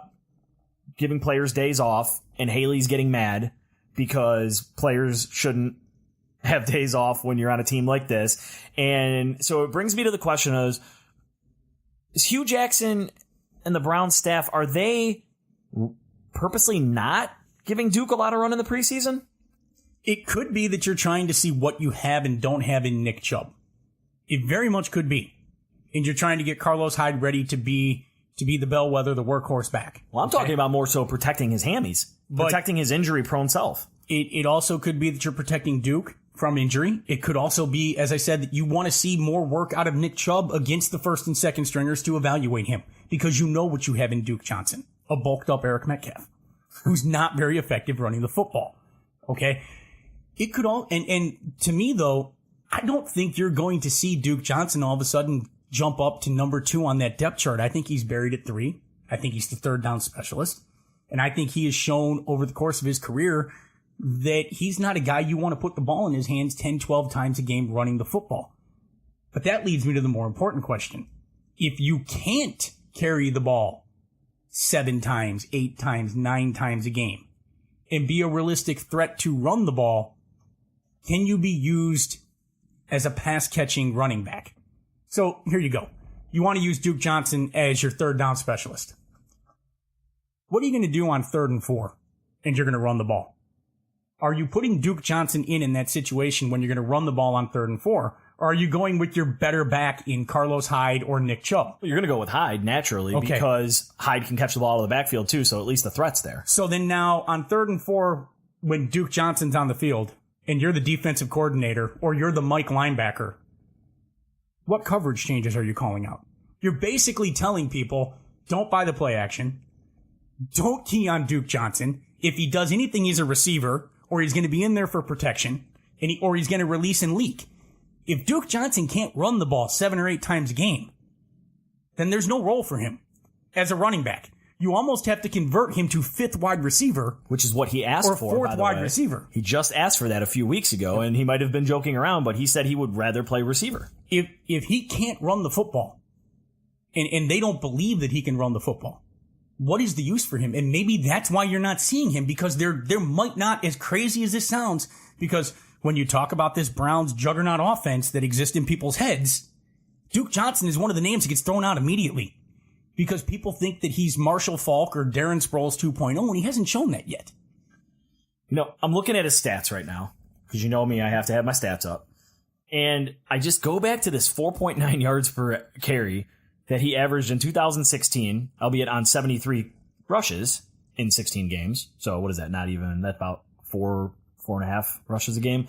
giving players days off, and Haley's getting mad because players shouldn't have days off when you're on a team like this. And so it brings me to the question is Hugh Jackson and the Browns staff, are they purposely not giving Duke a lot of run in the preseason? It could be that you're trying to see what you have and don't have in Nick Chubb. It very much could be. And you're trying to get Carlos Hyde ready to be the bellwether, the workhorse back. Well, I'm talking about more so protecting his hammies, protecting his injury-prone self. It also could be that you're protecting Duke from injury. It could also be, as I said, that you want to see more work out of Nick Chubb against the first and second stringers to evaluate him, because you know what you have in Duke Johnson, a bulked-up Eric Metcalf, who's not very effective running the football. Okay? It could all, and to me, though, I don't think you're going to see Duke Johnson all of a sudden jump up to number 2 on that depth chart. I think he's buried at 3. I think he's the third down specialist. And I think he has shown over the course of his career that he's not a guy you want to put the ball in his hands 10, 12 times a game running the football. But that leads me to the more important question. If you can't carry the ball 7 times, 8 times, 9 times a game and be a realistic threat to run the ball, can you be used as a pass-catching running back? So here you go. You want to use Duke Johnson as your third down specialist. What are you going to do on 3rd and 4 and you're going to run the ball? Are you putting Duke Johnson in that situation when you're going to run the ball on 3rd and 4? Or are you going with your better back in Carlos Hyde or Nick Chubb? Well, you're going to go with Hyde naturally because Hyde can catch the ball out of the backfield too, so at least the threat's there. So then now on 3rd and 4, when Duke Johnson's on the field and you're the defensive coordinator or you're the Mike linebacker, what coverage changes are you calling out? You're basically telling people, don't buy the play action. Don't key on Duke Johnson. If he does anything, he's a receiver, or he's going to be in there for protection, or he's going to release and leak. If Duke Johnson can't run the ball 7 or 8 times a game, then there's no role for him as a running back. You almost have to convert him to 5th wide receiver. Which is what he asked for, or 4th wide receiver. He just asked for that a few weeks ago, and he might have been joking around, but he said he would rather play receiver. If he can't run the football, and they don't believe that he can run the football, what is the use for him? And maybe that's why you're not seeing him, because there might not, as crazy as this sounds, because when you talk about this Browns juggernaut offense that exists in people's heads, Duke Johnson is one of the names that gets thrown out immediately. Because people think that he's Marshall Faulk or Darren Sproles 2.0, and he hasn't shown that yet. You know, I'm looking at his stats right now, because you know me, I have to have my stats up. And I just go back to this 4.9 yards per carry that he averaged in 2016, albeit on 73 rushes in 16 games. So what is that? That's about 4.5 rushes a game.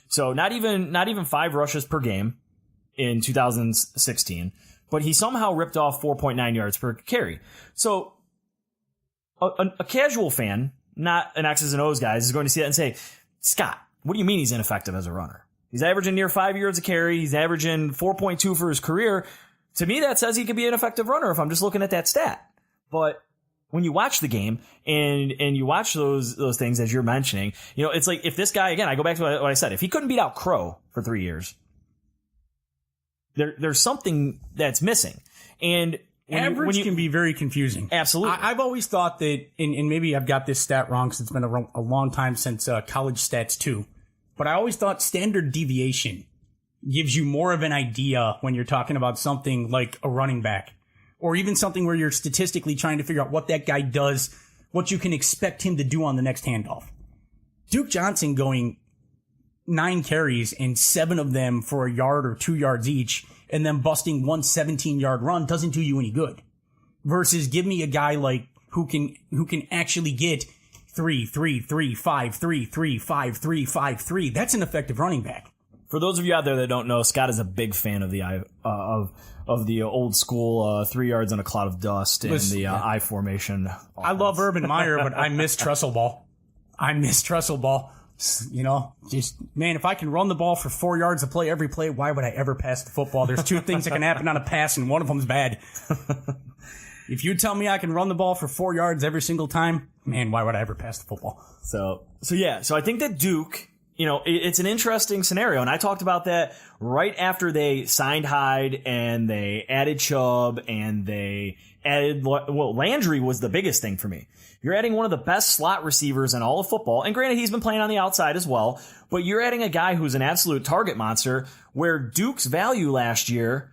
So not even 5 rushes per game in 2016. But he somehow ripped off 4.9 yards per carry. So a casual fan, not an X's and O's guy, is going to see that and say, Scott, what do you mean he's ineffective as a runner? He's averaging near 5 yards a carry. He's averaging 4.2 for his career. To me, that says he could be an effective runner if I'm just looking at that stat. But when you watch the game and you watch those things as you're mentioning, you know, it's like if this guy, again, I go back to what I said, if he couldn't beat out Crow for 3 years, there's something that's missing. And average can be very confusing. Absolutely. I've always thought that, and maybe I've got this stat wrong because it's been a long time since college stats too, but I always thought standard deviation gives you more of an idea when you're talking about something like a running back, or even something where you're statistically trying to figure out what that guy does, what you can expect him to do on the next handoff. Duke Johnson going 9 carries and 7 of them for a yard or 2 yards each, and then busting one 17-yard run doesn't do you any good. Versus give me a guy like who can actually get 3, 3, 3, 5, 3, 3, 5, 3, 5, 3. That's an effective running back. For those of you out there that don't know, Scott is a big fan of the old school 3 yards in a cloud of dust and the I formation. Offense. I love Urban Meyer, but I miss Trestle Ball. You know, just, man, if I can run the ball for 4 yards a play every play, why would I ever pass the football? There's two things that can happen on a pass, and one of them's bad. If you tell me I can run the ball for 4 yards every single time, man, why would I ever pass the football? So I think that Duke, you know, it's an interesting scenario, and I talked about that right after they signed Hyde and they added Chubb and they added, well, Landry was the biggest thing for me. You're adding one of the best slot receivers in all of football, and granted, he's been playing on the outside as well, but you're adding a guy who's an absolute target monster, where Duke's value last year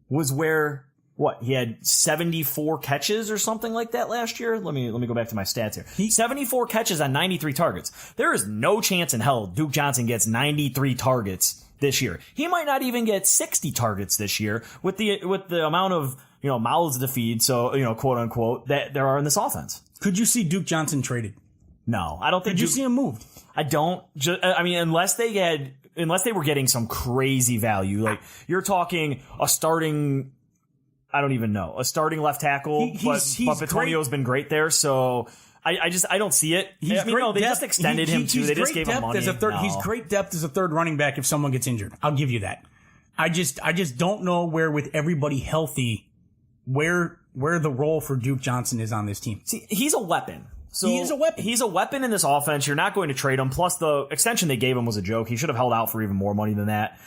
was where, he had 74 catches or something like that last year? Let me go back to my stats here. 74 catches on 93 targets. There is no chance in hell Duke Johnson gets 93 targets this year. He might not even get 60 targets this year with the amount of, you know, mouths to feed, so, you know, quote unquote, that there are in this offense. Could you see Duke Johnson traded? No, I don't think. Could you see him moved? I don't. I mean, unless they were getting some crazy value, like you're talking a starting. I don't even know, a starting left tackle, but Bitonio's been great there, so I don't see it. They just extended him too. They just gave him money. He's great depth as a third running back if someone gets injured. I'll give you that. I just don't know where, with everybody healthy, where the role for Duke Johnson is on this team. See, he's a weapon. So he is a weapon. He's a weapon in this offense. You're not going to trade him. Plus, the extension they gave him was a joke. He should have held out for even more money than that,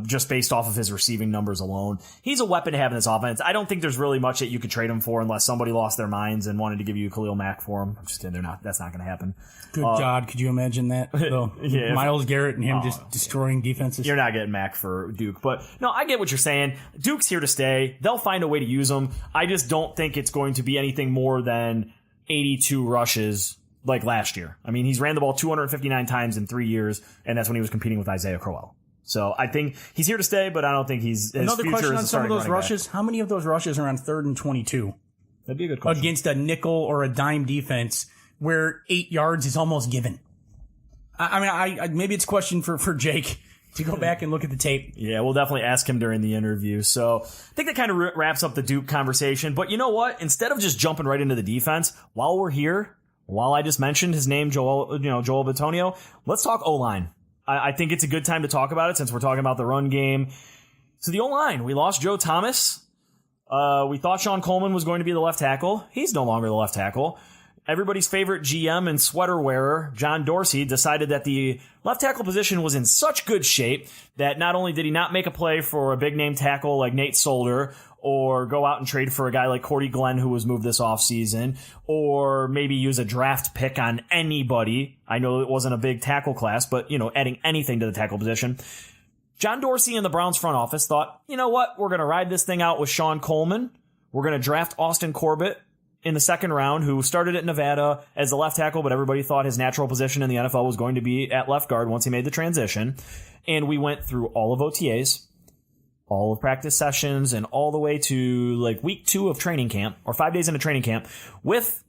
just based off of his receiving numbers alone. He's a weapon to have in this offense. I don't think there's really much that you could trade him for unless somebody lost their minds and wanted to give you Khalil Mack for him. I'm just kidding. That's not going to happen. Good God, could you imagine that? Yeah, Myles Garrett and him just destroying defenses. You're not getting Mack for Duke. But, no, I get what you're saying. Duke's here to stay. They'll find a way to use him. I just don't think it's going to be anything more than 82 rushes like last year. I mean, he's ran the ball 259 times in 3 years, and that's when he was competing with Isaiah Crowell. So I think he's here to stay, but I don't think his Another future question is on some of those rushes. Back. How many of those rushes are on 3rd and 22? That'd be a good question. Against a nickel or a dime defense where 8 yards is almost given. I mean, maybe it's a question for Jake to go back and look at the tape. Yeah, we'll definitely ask him during the interview. So I think that kind of wraps up the Duke conversation. But you know what? Instead of just jumping right into the defense, while we're here, while I just mentioned his name, Joel Bitonio, let's talk O-line. I think it's a good time to talk about it since we're talking about the run game. So the O-line, we lost Joe Thomas. We thought Sean Coleman was going to be the left tackle. He's no longer the left tackle. Everybody's favorite GM and sweater wearer, John Dorsey, decided that the left tackle position was in such good shape that not only did he not make a play for a big name tackle like Nate Solder, or go out and trade for a guy like Cordy Glenn who was moved this offseason, or maybe use a draft pick on anybody. I know it wasn't a big tackle class, but, you know, adding anything to the tackle position. John Dorsey and the Browns front office thought, you know what, we're going to ride this thing out with Sean Coleman. We're going to draft Austin Corbett in the 2nd round, who started at Nevada as a left tackle, but everybody thought his natural position in the NFL was going to be at left guard once he made the transition. And we went through all of OTAs, all of practice sessions, and all the way to like week 2 of training camp, or 5 days into training camp, with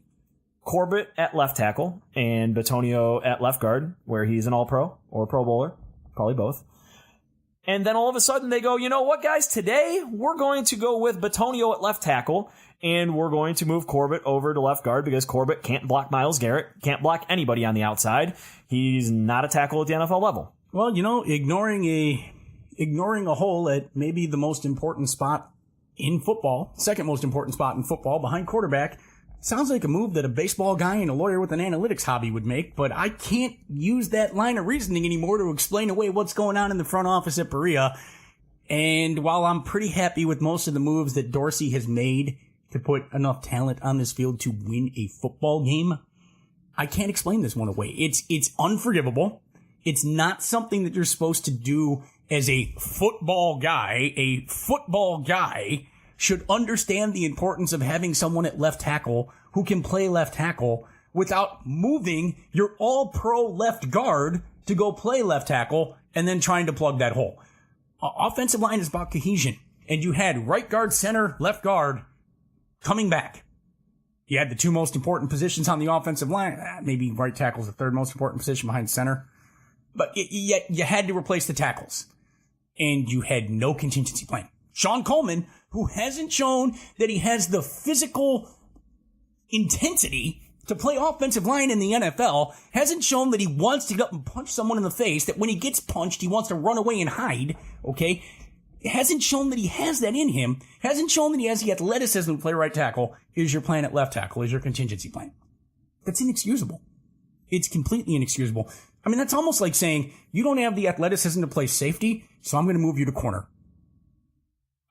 Corbett at left tackle and Bitonio at left guard, where he's an all-pro or a pro bowler, probably both. And then all of a sudden they go, you know what, guys, today we're going to go with Bitonio at left tackle, and we're going to move Corbett over to left guard because Corbett can't block Myles Garrett, can't block anybody on the outside. He's not a tackle at the NFL level. Well, you know, ignoring a hole at maybe the most important spot in football, second most important spot in football behind quarterback, sounds like a move that a baseball guy and a lawyer with an analytics hobby would make, but I can't use that line of reasoning anymore to explain away what's going on in the front office at Berea. And while I'm pretty happy with most of the moves that Dorsey has made to put enough talent on this field to win a football game, I can't explain this one away. It's unforgivable. It's not something that you're supposed to do as a football guy. A football guy should understand the importance of having someone at left tackle who can play left tackle without moving your all-pro left guard to go play left tackle and then trying to plug that hole. Offensive line is about cohesion, and you had right guard, center, left guard coming back. You had the 2 most important positions on the offensive line. Maybe right tackle is the 3rd most important position behind center. But yet you had to replace the tackles. And you had no contingency plan. Sean Coleman, who hasn't shown that he has the physical intensity to play offensive line in the NFL, hasn't shown that he wants to get up and punch someone in the face, that when he gets punched, he wants to run away and hide, okay? Hasn't shown that he has that in him, hasn't shown that he has the athleticism to play right tackle. Is your plan at left tackle? Is your contingency plan? That's inexcusable. It's completely inexcusable. I mean, that's almost like saying, you don't have the athleticism to play safety, so I'm going to move you to corner.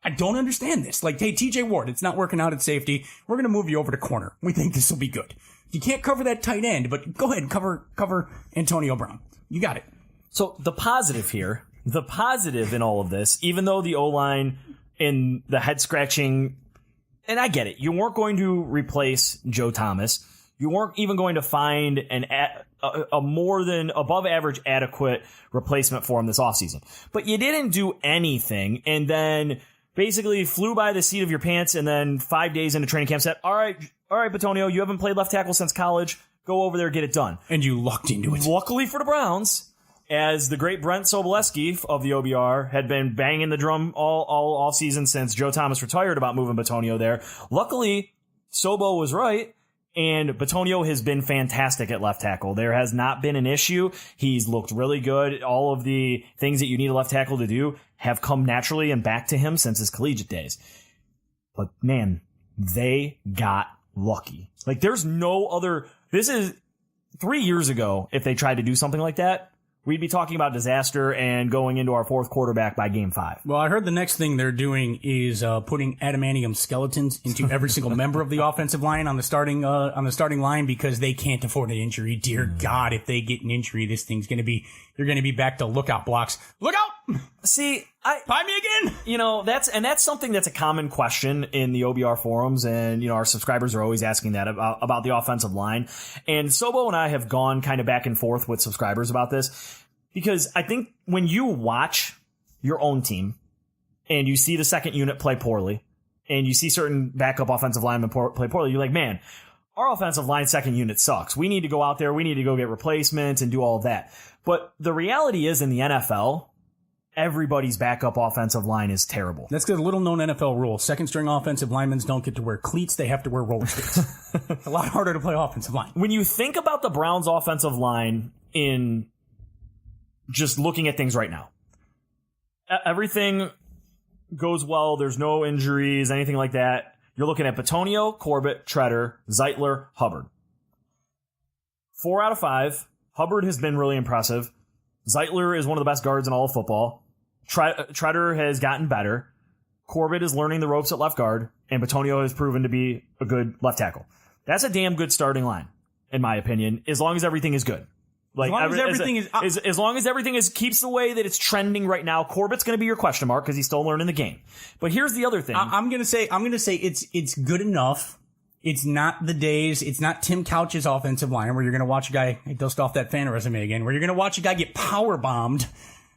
I don't understand this. Like, hey, TJ Ward, it's not working out at safety. We're going to move you over to corner. We think this will be good. You can't cover that tight end, but go ahead and cover Antonio Brown. You got it. So the positive here, the positive in all of this, even though the O-line and the head scratching, and I get it, you weren't going to replace Joe Thomas. You weren't even going to find a more than above average adequate replacement for him this offseason. But you didn't do anything, and then basically flew by the seat of your pants, and then 5 days into training camp said, all right, Bitonio, you haven't played left tackle since college. Go over there, get it done. And you lucked into it. Luckily for the Browns, as the great Brent Sobolewski of the OBR had been banging the drum all season since Joe Thomas retired about moving Bitonio there. Luckily, Sobo was right. And Bitonio has been fantastic at left tackle. There has not been an issue. He's looked really good. All of the things that you need a left tackle to do have come naturally and back to him since his collegiate days. But man, they got lucky. Like, there's no other. This is 3 years ago. If they tried to do something like that, we'd be talking about disaster and going into our fourth quarterback by game 5. Well, I heard the next thing they're doing is putting adamantium skeletons into every single member of the offensive line on the starting line because they can't afford an injury. Dear God, if they get an injury, this thing's going to be, you're going to be back to lookout blocks. Look out! See, find me again. You know, that's something that's a common question in the OBR forums, and you know, our subscribers are always asking that about the offensive line. And Sobo and I have gone kind of back and forth with subscribers about this, because I think when you watch your own team and you see the second unit play poorly, and you see certain backup offensive linemen play poorly, you're like, man, our offensive line second unit sucks. We need to go out there, we need to go get replacements and do all of that. But the reality is, in the NFL, everybody's backup offensive line is terrible. That's because a little known NFL rule. Second string offensive linemen don't get to wear cleats. They have to wear roller skates. It's a lot harder to play offensive line. When you think about the Browns offensive line in just looking at things right now, everything goes well. There's no injuries, anything like that. You're looking at Bitonio, Corbett, Treader, Zeitler, Hubbard. 4 out of 5. Hubbard has been really impressive. Zeitler is one of the best guards in all of football. Treader has gotten better. Corbett is learning the ropes at left guard, and Bitonio has proven to be a good left tackle. That's a damn good starting line, in my opinion, as long as everything is good. Like, as long as everything keeps the way that it's trending right now. Corbett's going to be your question mark because he's still learning the game. But here's the other thing. I'm going to say it's good enough. It's not the days. It's not Tim Couch's offensive line where you're going to watch a guy dust off that fan resume again. Where you're going to watch a guy get power bombed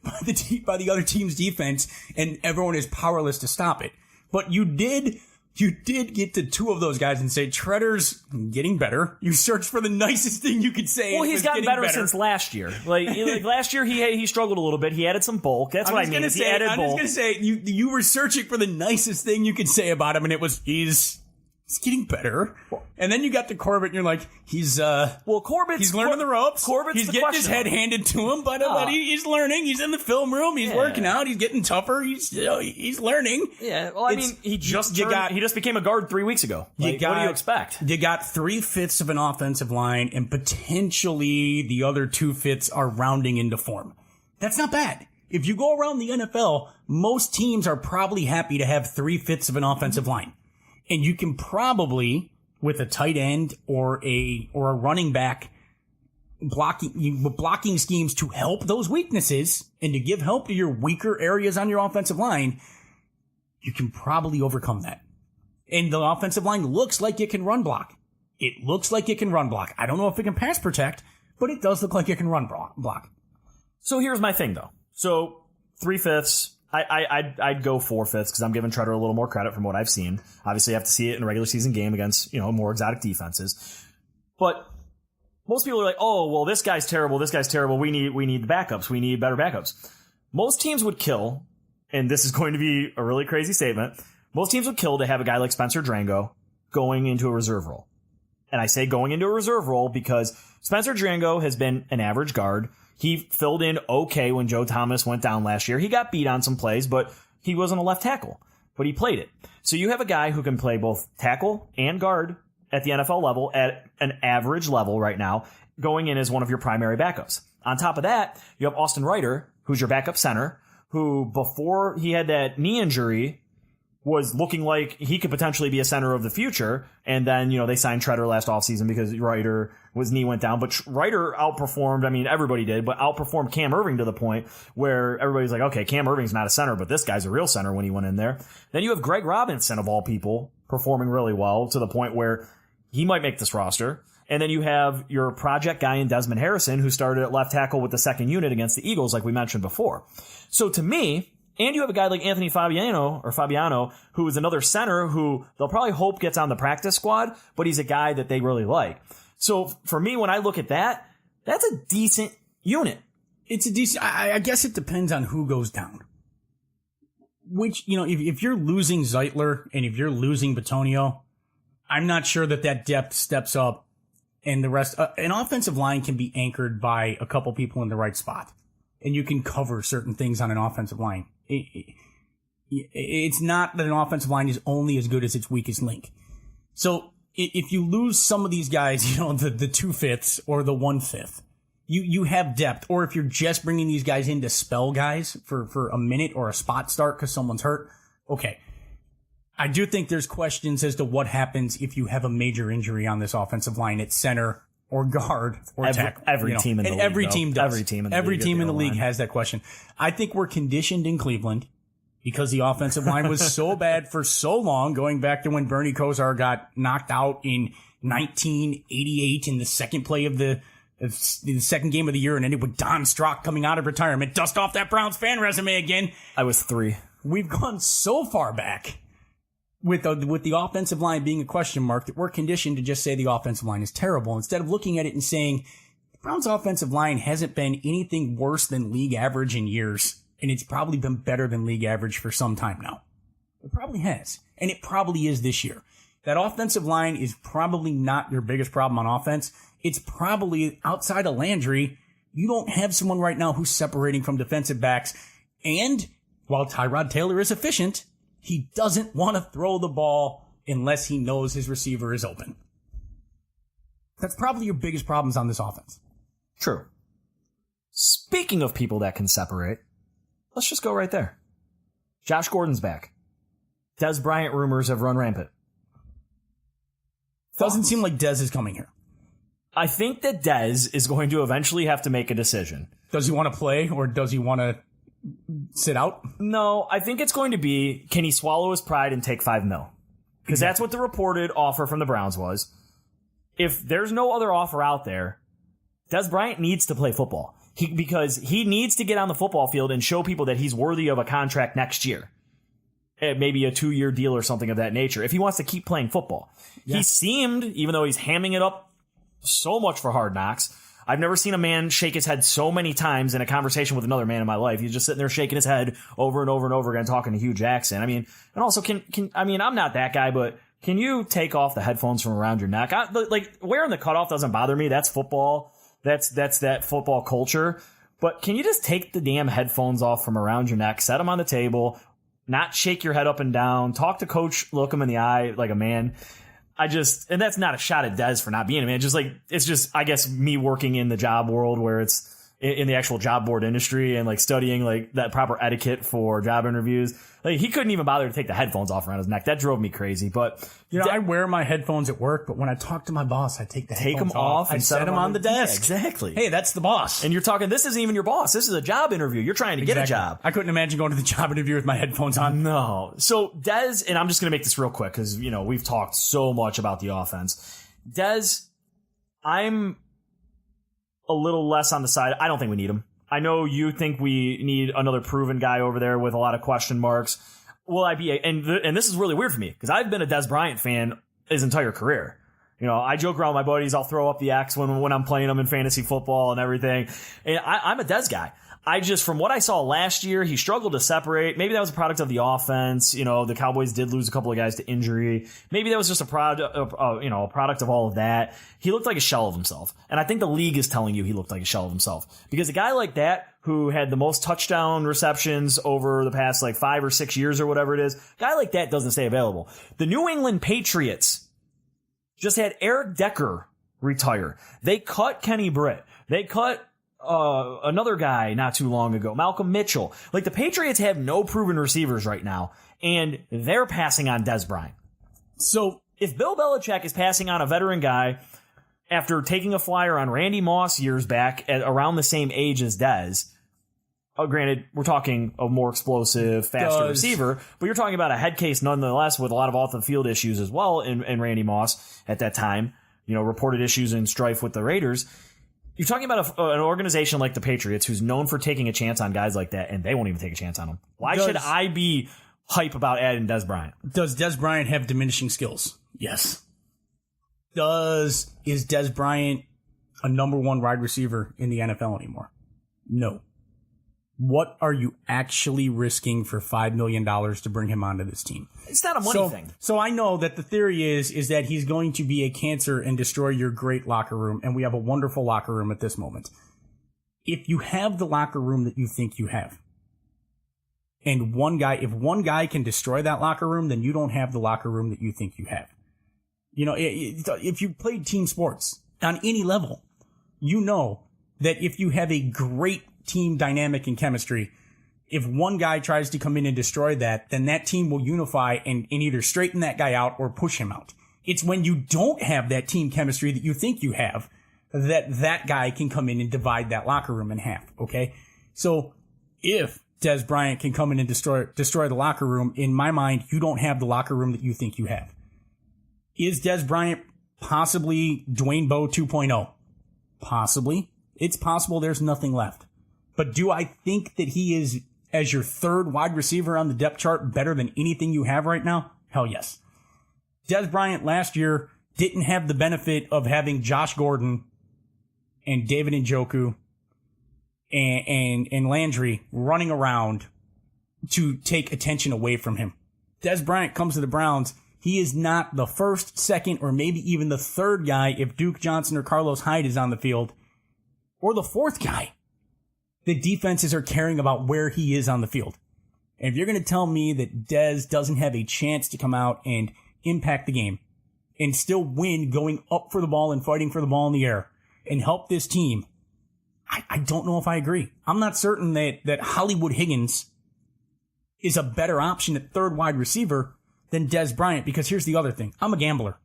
by the other team's defense, and everyone is powerless to stop it. But you did get to 2 of those guys and say, Treader's getting better. You search for the nicest thing you could say. Well, he's gotten better since last year. Like last year, he struggled a little bit. He added some bulk. That's what I mean. He added bulk. I'm just going to say, you were searching for the nicest thing you could say about him, and it was, he's getting better. And then you got to Corbett, and you're like, he's learning the ropes. He's getting his head handed to him, but he's learning. He's in the film room. He's working out. He's getting tougher. He's learning. Yeah. Well, I mean, he just became a guard 3 weeks ago. What do you expect? You got 3/5 of an offensive line, and potentially the other 2/5 are rounding into form. That's not bad. If you go around the NFL, most teams are probably happy to have 3/5 of an offensive line. And you can probably, with a tight end or a running back, blocking schemes to help those weaknesses and to give help to your weaker areas on your offensive line, you can probably overcome that. And the offensive line looks like it can run block. It looks like it can run block. I don't know if it can pass protect, but it does look like it can run block. So here's my thing, though. So 3/5. I'd go 4/5 because I'm giving Treader a little more credit from what I've seen. Obviously, you have to see it in a regular season game against more exotic defenses. But most people are like, oh, well, this guy's terrible. We need the backups. We need better backups. Most teams would kill, and this is going to be a really crazy statement, most teams would kill to have a guy like Spencer Drango going into a reserve role. And I say going into a reserve role because Spencer Drango has been an average guard. He filled in okay when Joe Thomas went down last year. He got beat on some plays, but he wasn't a left tackle, but he played it. So you have a guy who can play both tackle and guard at the NFL level at an average level right now, going in as one of your primary backups. On top of that, you have Austin Reiter, who's your backup center, who before he had that knee injury was looking like he could potentially be a center of the future. And then, they signed Treader last offseason because his knee went down. But Reiter outperformed, everybody did, but outperformed Cam Irving to the point where everybody's like, okay, Cam Irving's not a center, but this guy's a real center when he went in there. Then you have Greg Robinson, of all people, performing really well to the point where he might make this roster. And then you have your project guy in Desmond Harrison, who started at left tackle with the second unit against the Eagles, like we mentioned before. So to me, and you have a guy like Anthony Fabiano, who is another center who they'll probably hope gets on the practice squad, but he's a guy that they really like. So for me, when I look at that, that's a decent unit. It's a decent, I guess it depends on who goes down. Which, if you're losing Zeitler and if you're losing Bitonio, I'm not sure that depth steps up and the rest. An offensive line can be anchored by a couple people in the right spot, and you can cover certain things on an offensive line. It's not that an offensive line is only as good as its weakest link. So if you lose some of these guys, the 2/5 or the 1/5, you have depth. Or if you're just bringing these guys in to spell guys for a minute or a spot start because someone's hurt, okay. I do think there's questions as to what happens if you have a major injury on this offensive line at center or guard or tackle. Every team in the league. Every team does. Every team in the league has that question. I think we're conditioned in Cleveland because the offensive line was so bad for so long, going back to when Bernie Kosar got knocked out in 1988 in the second play of the second game of the year, and ended with Don Strock coming out of retirement. Dust off that Browns fan resume again. I was 3. We've gone so far back with the offensive line being a question mark that we're conditioned to just say the offensive line is terrible instead of looking at it and saying the Browns offensive line hasn't been anything worse than league average in years, and it's probably been better than league average for some time now. It probably has, and it probably is this year. That offensive line is probably not your biggest problem on offense. It's probably outside of Landry. You don't have someone right now who's separating from defensive backs, and while Tyrod Taylor is efficient, he doesn't want to throw the ball unless he knows his receiver is open. That's probably your biggest problems on this offense. True. Speaking of people that can separate, let's just go right there. Josh Gordon's back. Dez Bryant rumors have run rampant. Doesn't seem like Dez is coming here. I think that Dez is going to eventually have to make a decision. Does he want to play or does he want to sit out? No, I think it's going to be, can he swallow his pride and take $5 million? Because that's what the reported offer from the Browns was. If there's no other offer out there, Dez Bryant needs to play football. Because he needs to get on the football field and show people that he's worthy of a contract next year. Maybe a 2-year deal or something of that nature, if he wants to keep playing football. Yeah. He seemed, even though he's hamming it up so much for Hard Knocks, I've never seen a man shake his head so many times in a conversation with another man in my life. He's just sitting there shaking his head over and over and over again, talking to Hugh Jackson. And also I'm not that guy, but can you take off the headphones from around your neck? Wearing the cutoff doesn't bother me. That's football. That's that football culture. But can you just take the damn headphones off from around your neck, set them on the table, not shake your head up and down, talk to coach, look him in the eye like a man. And that's not a shot at Dez for not being a man. It's just, I guess, me working in the job world where it's in the actual job board industry and studying that proper etiquette for job interviews. He couldn't even bother to take the headphones off around his neck. That drove me crazy. But I wear my headphones at work, but when I talk to my boss, I take headphones off. I set them on the desk. Yeah, exactly. Hey, that's the boss. And you're talking, this isn't even your boss. This is a job interview. You're trying to get a job. I couldn't imagine going to the job interview with my headphones on. No. So Dez, and I'm just going to make this real quick because, we've talked so much about the offense. Dez, I'm a little less on the side. I don't think we need him. I know you think we need another proven guy over there with a lot of question marks. Will I be and this is really weird for me because I've been a Dez Bryant fan his entire career. I joke around with my buddies. I'll throw up the X when I'm playing them in fantasy football and everything. And I'm a Dez guy. From what I saw last year, he struggled to separate. Maybe that was a product of the offense. The Cowboys did lose a couple of guys to injury. Maybe that was just a product of all of that. He looked like a shell of himself. And I think the league is telling you he looked like a shell of himself. Because a guy like that, who had the most touchdown receptions over the past 5 or 6 years or whatever it is, a guy like that doesn't stay available. The New England Patriots just had Eric Decker retire. They cut Kenny Britt. They cut another guy not too long ago, Malcolm Mitchell. The Patriots have no proven receivers right now, and they're passing on Dez Bryant. So if Bill Belichick is passing on a veteran guy after taking a flyer on Randy Moss years back at around the same age as Dez, granted, we're talking a more explosive, faster receiver, but you're talking about a head case nonetheless with a lot of off-the-field issues as well in Randy Moss at that time, reported issues and strife with the Raiders. You're talking about an organization like the Patriots who's known for taking a chance on guys like that, and they won't even take a chance on them. Why should I be hype about adding Dez Bryant? Does Dez Bryant have diminishing skills? Yes. Is Dez Bryant a number one wide receiver in the NFL anymore? No. What are you actually risking for $5 million to bring him onto this team? It's not a money thing. So I know that the theory is that he's going to be a cancer and destroy your great locker room, and we have a wonderful locker room at this moment. If you have the locker room that you think you have, and if one guy can destroy that locker room, then you don't have the locker room that you think you have. If you played team sports on any level, you know that if you have a great team dynamic and chemistry, if one guy tries to come in and destroy that, then that team will unify and either straighten that guy out or push him out. It's when you don't have that team chemistry that you think you have that guy can come in and divide that locker room in half, okay? So if Dez Bryant can come in and destroy the locker room, in my mind, you don't have the locker room that you think you have. Is Dez Bryant possibly Dwayne Bowe 2.0? Possibly. It's possible there's nothing left. But do I think that he is, as your third wide receiver on the depth chart, better than anything you have right now? Hell yes. Dez Bryant last year didn't have the benefit of having Josh Gordon and David Njoku and Landry running around to take attention away from him. Dez Bryant comes to the Browns. He is not the first, second, or maybe even the third guy if Duke Johnson or Carlos Hyde is on the field, or the fourth guy. The defenses are caring about where he is on the field. And if you're going to tell me that Dez doesn't have a chance to come out and impact the game and still win going up for the ball and fighting for the ball in the air and help this team, I don't know if I agree. I'm not certain that Hollywood Higgins is a better option at third wide receiver than Dez Bryant, because here's the other thing. I'm a gambler.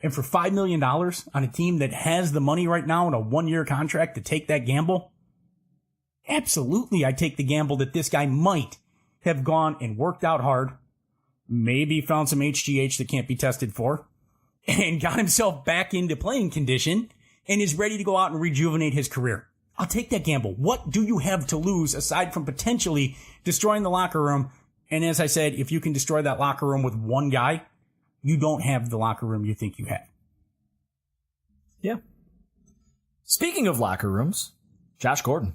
And for $5 million on a team that has the money right now in a 1-year contract to take that gamble, absolutely I take the gamble that this guy might have gone and worked out hard, maybe found some HGH that can't be tested for, and got himself back into playing condition and is ready to go out and rejuvenate his career. I'll take that gamble. What do you have to lose aside from potentially destroying the locker room? And as I said, if you can destroy that locker room with one guy, you don't have the locker room you think you have. Yeah. Speaking of locker rooms, Josh Gordon.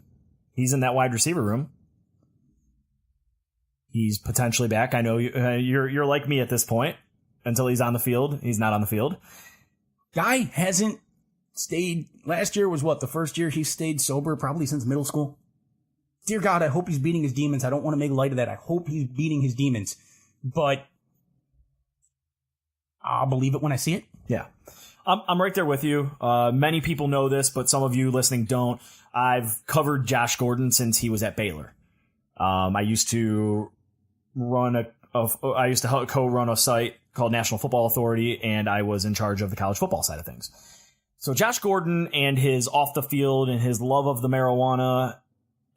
He's in that wide receiver room. He's potentially back. I know you're like me at this point. Until he's on the field, he's not on the field. Guy hasn't stayed. Last year was the first year he stayed sober, probably since middle school. Dear God, I hope he's beating his demons. I don't want to make light of that. I hope he's beating his demons. But I'll believe it when I see it. Yeah. I'm right there with you. Many people know this, but some of you listening don't. I've covered Josh Gordon since he was at Baylor. I used to co-run a site called National Football Authority, and I was in charge of the college football side of things. So Josh Gordon and his off the field and his love of the marijuana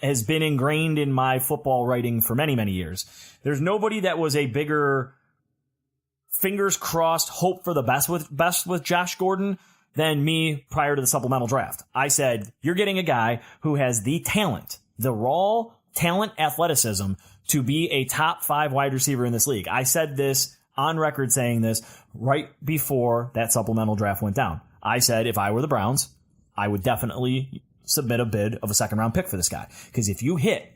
has been ingrained in my football writing for many, many years. There's nobody that was a bigger fingers crossed hope for the best with Josh Gordon than me prior to the supplemental draft. I said, you're getting a guy who has the talent, the raw talent, athleticism to be a top 5 wide receiver in this league. I said this on record saying this right before that supplemental draft went down. I said if I were the Browns, I would definitely submit a bid of a second-round pick for this guy. Because if you hit,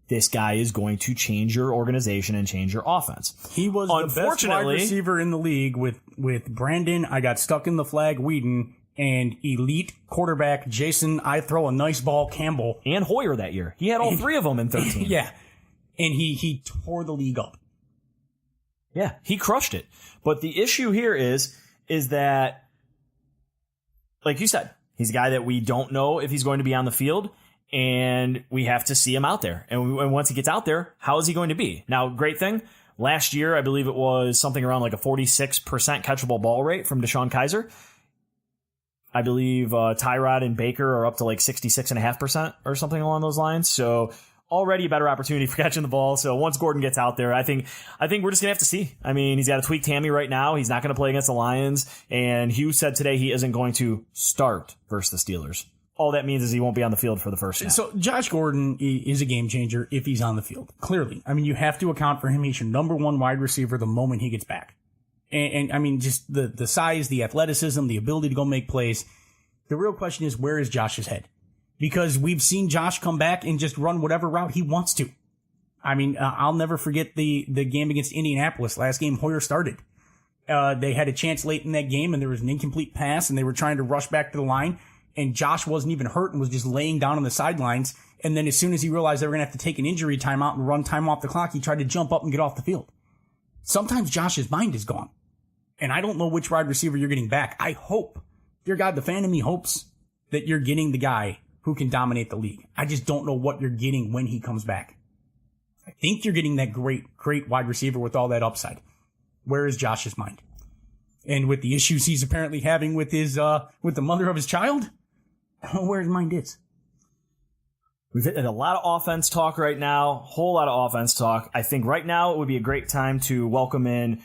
this guy is going to change your organization and change your offense. He was the best wide receiver in the league with Brandon, I got stuck in the flag, Whedon, and elite quarterback Jason, I throw a nice ball, Campbell. And Hoyer that year. He had all three of them in 13. Yeah. And he tore the league up. Yeah, he crushed it. But the issue here is that, like you said, he's a guy that we don't know if he's going to be on the field, and we have to see him out there. And once he gets out there, how is he going to be? Now, great thing, last year, I believe it was something around like a 46% catchable ball rate from Deshaun Kaiser. I believe Tyrod and Baker are up to like 66.5% or something along those lines. So already a better opportunity for catching the ball. So once Gordon gets out there, I think we're just gonna have to see. I mean, he's got a tweaked hammy right now. He's not going to play against the Lions. And Hugh said today he isn't going to start versus the Steelers. All that means is he won't be on the field for the first snap. So Josh Gordon is a game changer if he's on the field. Clearly. I mean, you have to account for him. He's your number one wide receiver the moment he gets back. And I mean, just the size, the athleticism, the ability to go make plays. The real question is, where is Josh's head? Because we've seen Josh come back and just run whatever route he wants to. I mean, I'll never forget the game against Indianapolis. Last game Hoyer started. They had a chance late in that game, and there was an incomplete pass, and they were trying to rush back to the line, and Josh wasn't even hurt and was just laying down on the sidelines. And then as soon as he realized they were going to have to take an injury timeout and run time off the clock, he tried to jump up and get off the field. Sometimes Josh's mind is gone. And I don't know which wide receiver you're getting back. I hope, dear God, the fan in me hopes that you're getting the guy who can dominate the league. I just don't know what you're getting when he comes back. I think you're getting that great wide receiver with all that upside. Where is Josh's mind? And with the issues he's apparently having with his, with the mother of his child, I don't know where his mind is. We've hit a lot of offense talk right now, whole lot of offense talk. I think right now it would be a great time to welcome in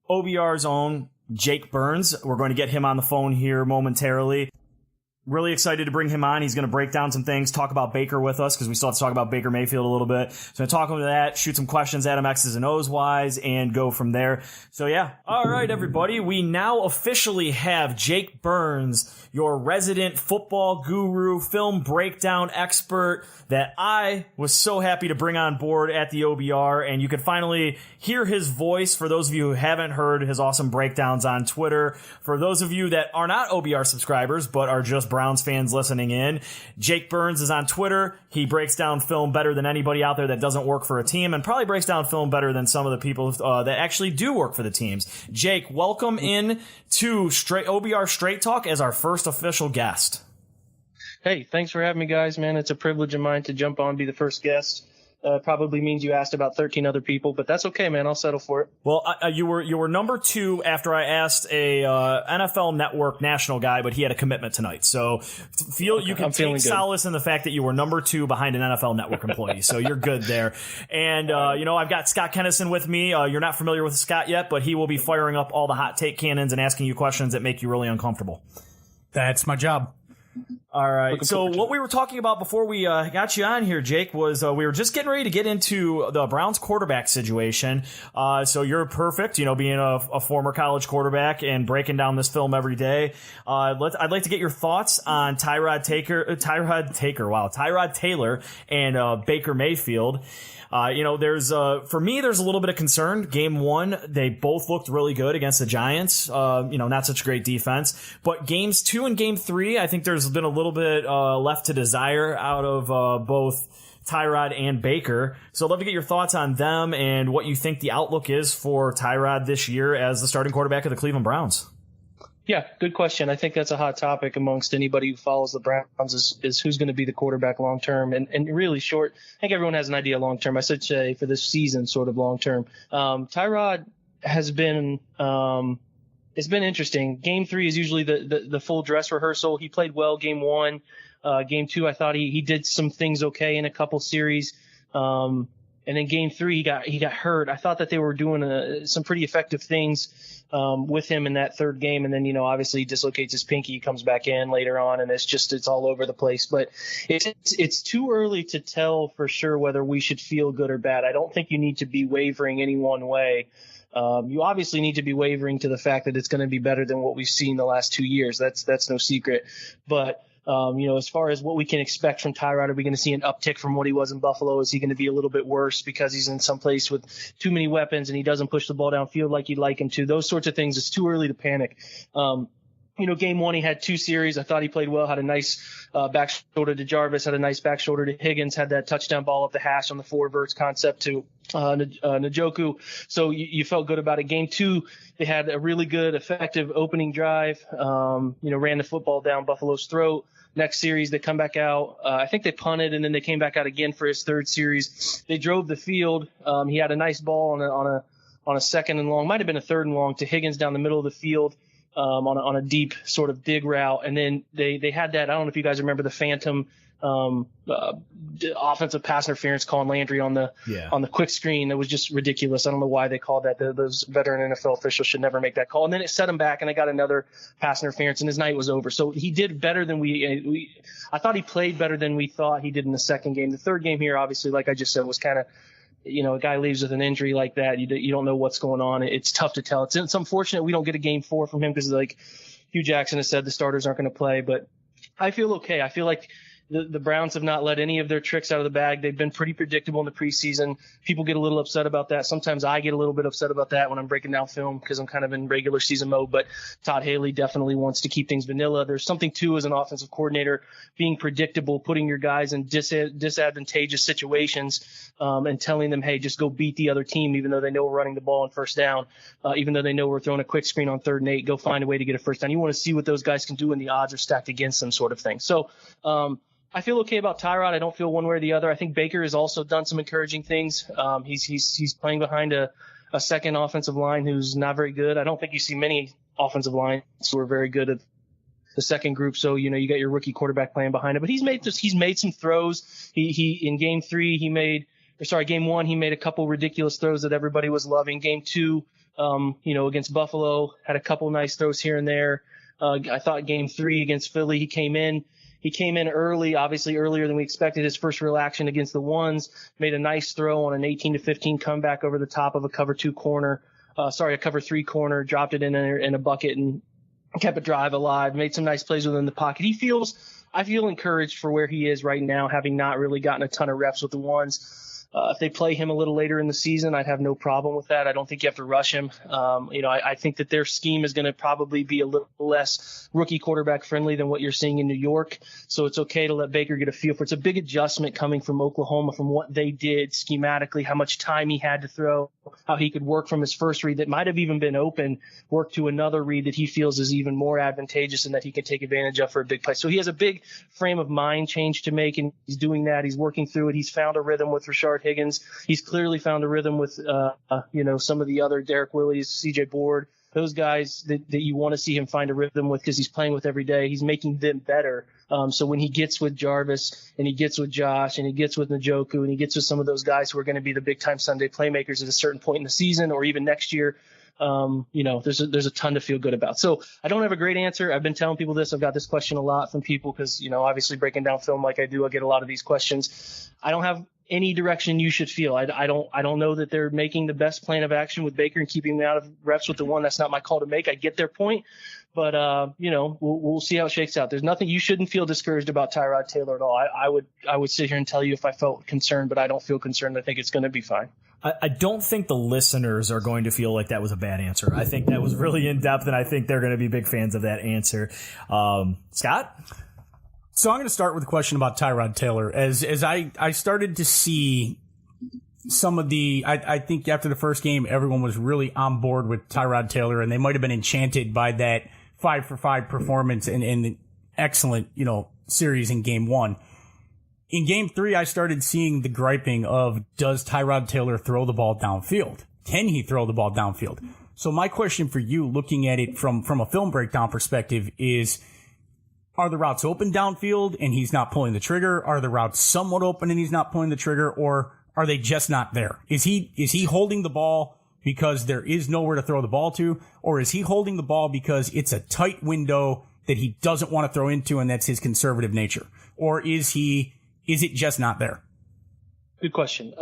OBR's own Jake Burns. We're going to get him on the phone here momentarily. Really excited to bring him on. He's going to break down some things, talk about Baker with us, because we still have to talk about Baker Mayfield a little bit. So I'm going to talk about that, shoot some questions at him, X's and O's wise, and go from there. So yeah. All right, everybody. We now officially have Jake Burns, your resident football guru, film breakdown expert that I was so happy to bring on board at the OBR. And you can finally hear his voice for those of you who haven't heard his awesome breakdowns on Twitter. For those of you that are not OBR subscribers, but are just Browns fans listening in, Jake Burns is on Twitter. He breaks down film better than anybody out there that doesn't work for a team, and probably breaks down film better than some of the people that actually do work for the teams. Jake, welcome in to OBR Straight Talk as our first official guest. Hey, thanks for having me, guys, man. It's a privilege of mine to jump on and be the first guest. Probably means you asked about 13 other people, but that's okay, man. I'll settle for it. Well, you were number 2 after I asked a NFL Network national guy, but he had a commitment tonight. So you can take solace in the fact that you were number 2 behind an NFL Network employee. So you're good there. And I've got Scott Kennison with me. You're not familiar with Scott yet, but he will be firing up all the hot take cannons and asking you questions that make you really uncomfortable. That's my job. All right. So what we were talking about before we got you on here, Jake, was we were just getting ready to get into the Browns quarterback situation. So you're perfect, being a former college quarterback and breaking down this film every day. I'd like to get your thoughts on Tyrod Taylor and Baker Mayfield. There's for me, there's a little bit of concern. Game 1, they both looked really good against the Giants. Not such great defense. But games 2 and game 3, I think there's been a little bit left to desire out of both Tyrod and Baker. So I'd love to get your thoughts on them and what you think the outlook is for Tyrod this year as the starting quarterback of the Cleveland Browns. Yeah, good question. I think that's a hot topic amongst anybody who follows the Browns is who's going to be the quarterback long term and really short. I think everyone has an idea long term. I should say for this season, sort of long term. Tyrod has been it's been interesting. Game 3 is usually the full dress rehearsal. He played well game 1. Game 2, I thought he did some things okay in a couple series. And then game 3, he got hurt. I thought that they were doing some pretty effective things with him in that third game. And then, obviously he dislocates his pinky, comes back in later on, and it's all over the place. But it's too early to tell for sure whether we should feel good or bad. I don't think you need to be wavering any one way. You obviously need to be wavering to the fact that it's going to be better than what we've seen the last 2 years. That's no secret. But as far as what we can expect from Tyrod, are we going to see an uptick from what he was in Buffalo? Is he going to be a little bit worse because he's in some place with too many weapons and he doesn't push the ball downfield like you'd like him to? Those sorts of things. It's too early to panic. Game one, he had 2 series. I thought he played well, had a nice back shoulder to Jarvis, had a nice back shoulder to Higgins, had that touchdown ball up the hash on the 4 verts concept to Njoku. So you felt good about it. Game 2, they had a really good, effective opening drive, ran the football down Buffalo's throat. Next series, they come back out. I think they punted, and then they came back out again for his 3rd series. They drove the field. He had a nice ball on a 2nd and long, might have been a 3rd and long, to Higgins down the middle of the field. On a deep sort of dig route. And then they had that, I don't know if you guys remember the phantom offensive pass interference call on Landry on the quick screen. That was just ridiculous. I don't know why they called that. Those veteran NFL officials should never make that call. And then it set him back, and they got another pass interference, and his night was over. So he did better than I thought he played better than we thought he did in the 2nd game. The 3rd game here, obviously, like I just said, was kind of, a guy leaves with an injury like that. You don't know what's going on. It's tough to tell. It's unfortunate we don't get a game 4 from him because, like Hugh Jackson has said, the starters aren't going to play. But I feel okay. I feel like the Browns have not let any of their tricks out of the bag. They've been pretty predictable in the preseason. People get a little upset about that. Sometimes I get a little bit upset about that when I'm breaking down film because I'm kind of in regular season mode. But Todd Haley definitely wants to keep things vanilla. There's something, too, as an offensive coordinator, being predictable, putting your guys in disadvantageous situations and telling them, hey, just go beat the other team, even though they know we're running the ball on 1st down, even though they know we're throwing a quick screen on 3rd and 8, go find a way to get a 1st down. You want to see what those guys can do when the odds are stacked against them, sort of thing. So I feel okay about Tyrod. I don't feel one way or the other. I think Baker has also done some encouraging things. He's playing behind a second offensive line who's not very good. I don't think you see many offensive lines who are very good at the second group. So, you got your rookie quarterback playing behind him, but he's made some throws. He in game 3, game 1, he made a couple ridiculous throws that everybody was loving. Game 2, against Buffalo, had a couple nice throws here and there. I thought game 3 against Philly, he came in early, obviously earlier than we expected. His first real action against the ones, made a nice throw on an 18-15 comeback over the top of a cover 3 corner, dropped it in a bucket and kept a drive alive, made some nice plays within the pocket. I feel encouraged for where he is right now, having not really gotten a ton of reps with the ones. If they play him a little later in the season, I'd have no problem with that. I don't think you have to rush him. I think that their scheme is going to probably be a little less rookie quarterback friendly than what you're seeing in New York. So it's okay to let Baker get a feel for it. It's a big adjustment coming from Oklahoma, from what they did schematically, how much time he had to throw, how he could work from his first read that might have even been open, work to another read that he feels is even more advantageous and that he can take advantage of for a big play. So he has a big frame of mind change to make, and he's doing that. He's working through it. He's found a rhythm with Rashard Higgins. He's clearly found a rhythm with, some of the other Derek Willies, CJ Board, those guys that you want to see him find a rhythm with because he's playing with every day. He's making them better. So when he gets with Jarvis and he gets with Josh and he gets with Njoku and he gets with some of those guys who are going to be the big time Sunday playmakers at a certain point in the season or even next year, there's a ton to feel good about. So I don't have a great answer. I've been telling people this. I've got this question a lot from people because, obviously breaking down film like I do, I get a lot of these questions. I don't have any direction you should feel. I don't know that they're making the best plan of action with Baker and keeping him out of reps with the one. That's not my call to make. I get their point, but we'll see how it shakes out. There's nothing you shouldn't feel discouraged about Tyrod Taylor at all. I would sit here and tell you if I felt concerned, but I don't feel concerned. I think it's going to be fine. I don't think the listeners are going to feel like that was a bad answer. I think that was really in depth, and I think they're going to be big fans of that answer. Scott? So I'm going to start with a question about Tyrod Taylor. As I started to see some of I think after the first game, everyone was really on board with Tyrod Taylor, and they might have been enchanted by that 5-for-5 performance and the excellent, series in game 1. In game 3, I started seeing the griping of, does Tyrod Taylor throw the ball downfield? Can he throw the ball downfield? So my question for you, looking at it from a film breakdown perspective, is, are the routes open downfield and he's not pulling the trigger? Are the routes somewhat open and he's not pulling the trigger? Or are they just not there? Is he holding the ball because there is nowhere to throw the ball to? Or is he holding the ball because it's a tight window that he doesn't want to throw into and that's his conservative nature? Or is it just not there? Good question.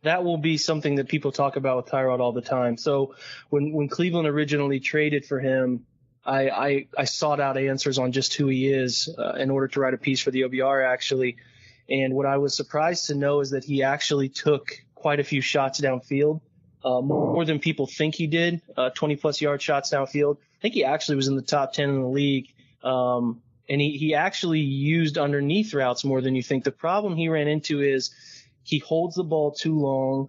that will be something that people talk about with Tyrod all the time. So when Cleveland originally traded for him, I sought out answers on just who he is in order to write a piece for the OBR, actually. And what I was surprised to know is that he actually took quite a few shots downfield, more than people think he did, 20-plus yard shots downfield. I think he actually was in the top 10 in the league. And he actually used underneath routes more than you think. The problem he ran into is he holds the ball too long.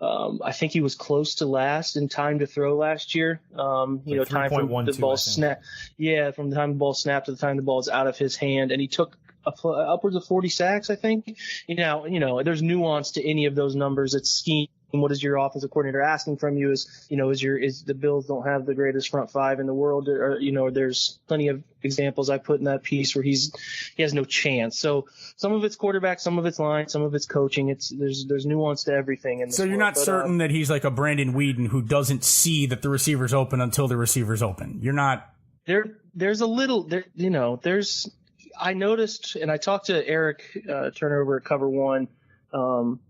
I think he was close to last in time to throw last year. Time from the ball snap. Yeah, from the time the ball snapped to the time the ball is out of his hand. And he took upwards of 40 sacks, I think. There's nuance to any of those numbers. It's scheme. What is your offensive coordinator asking from you? Is the Bills don't have the greatest front five in the world, or there's plenty of examples I put in that piece where he has no chance. So some of it's quarterback, some of it's line, some of it's coaching. There's nuance to everything. In this you're not certain that he's like a Brandon Whedon who doesn't see that the receiver's open until the receiver's open. You're not There's a little there. I noticed, and I talked to Eric Turner over at Cover One.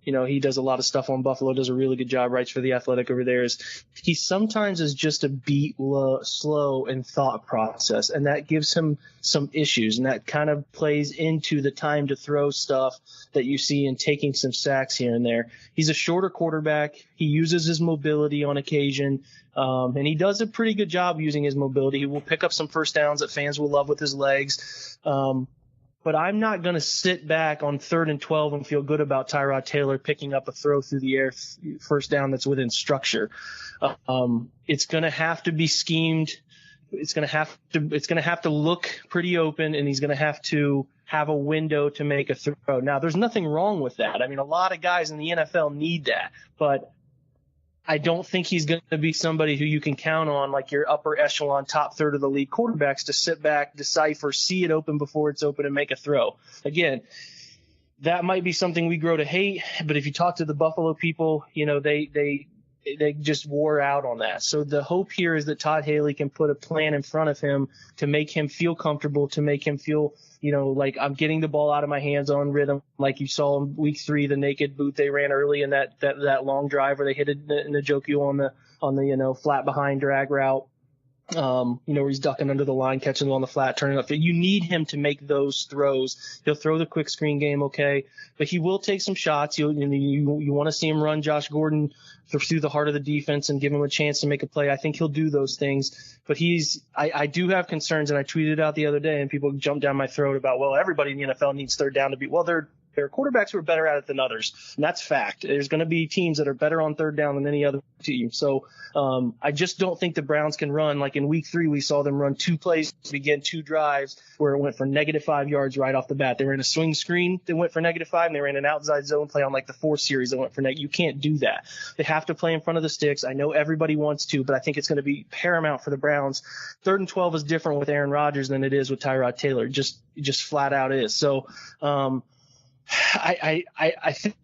He does a lot of stuff on Buffalo, does a really good job, writes for The Athletic over there. He sometimes is just a beat slow in thought process, and that gives him some issues, and that kind of plays into the time to throw stuff that you see in taking some sacks here and there. He's a shorter quarterback. He uses his mobility on occasion, and he does a pretty good job using his mobility. He will pick up some first downs that fans will love with his legs. But I'm not going to sit back on 3rd and 12 and feel good about Tyrod Taylor picking up a throw through the air first down that's within structure. It's going to have to be schemed. It's going to have to look pretty open, and he's going to have a window to make a throw. Now, there's nothing wrong with that. I mean, a lot of guys in the NFL need that, but I don't think he's going to be somebody who you can count on, like your upper echelon, top third of the league quarterbacks, to sit back, decipher, see it open before it's open, and make a throw. Again, that might be something we grow to hate, but if you talk to the Buffalo people, they just wore out on that. So the hope here is that Todd Haley can put a plan in front of him to make him feel comfortable, to make him feel like I'm getting the ball out of my hands on rhythm, like you saw in week 3, the naked boot they ran early in that long drive where they hit it in the Njoku on the flat behind drag route. Where he's ducking under the line, catching it on the flat, turning up. You need him to make those throws. He'll throw the quick screen game, okay, but he will take some shots. You want to see him run Josh Gordon through the heart of the defense and give him a chance to make a play. I think he'll do those things, but I do have concerns, and I tweeted out the other day, and people jumped down my throat about, well, everybody in the NFL needs third down to be. Well, there are quarterbacks who are better at it than others, and that's fact. There's going to be teams that are better on third down than any other team. So I just don't think the Browns can run. Like in week 3, we saw them run 2 plays to begin 2 drives where it went for -5 yards right off the bat. They ran a swing screen that went for -5, and they ran an outside zone play on like the 4th series that went for You can't do that. They have to play in front of the sticks. I know everybody wants to, but I think it's going to be paramount for the Browns. 3rd and 12 is different with Aaron Rodgers than it is with Tyrod Taylor. Just flat out is. So, I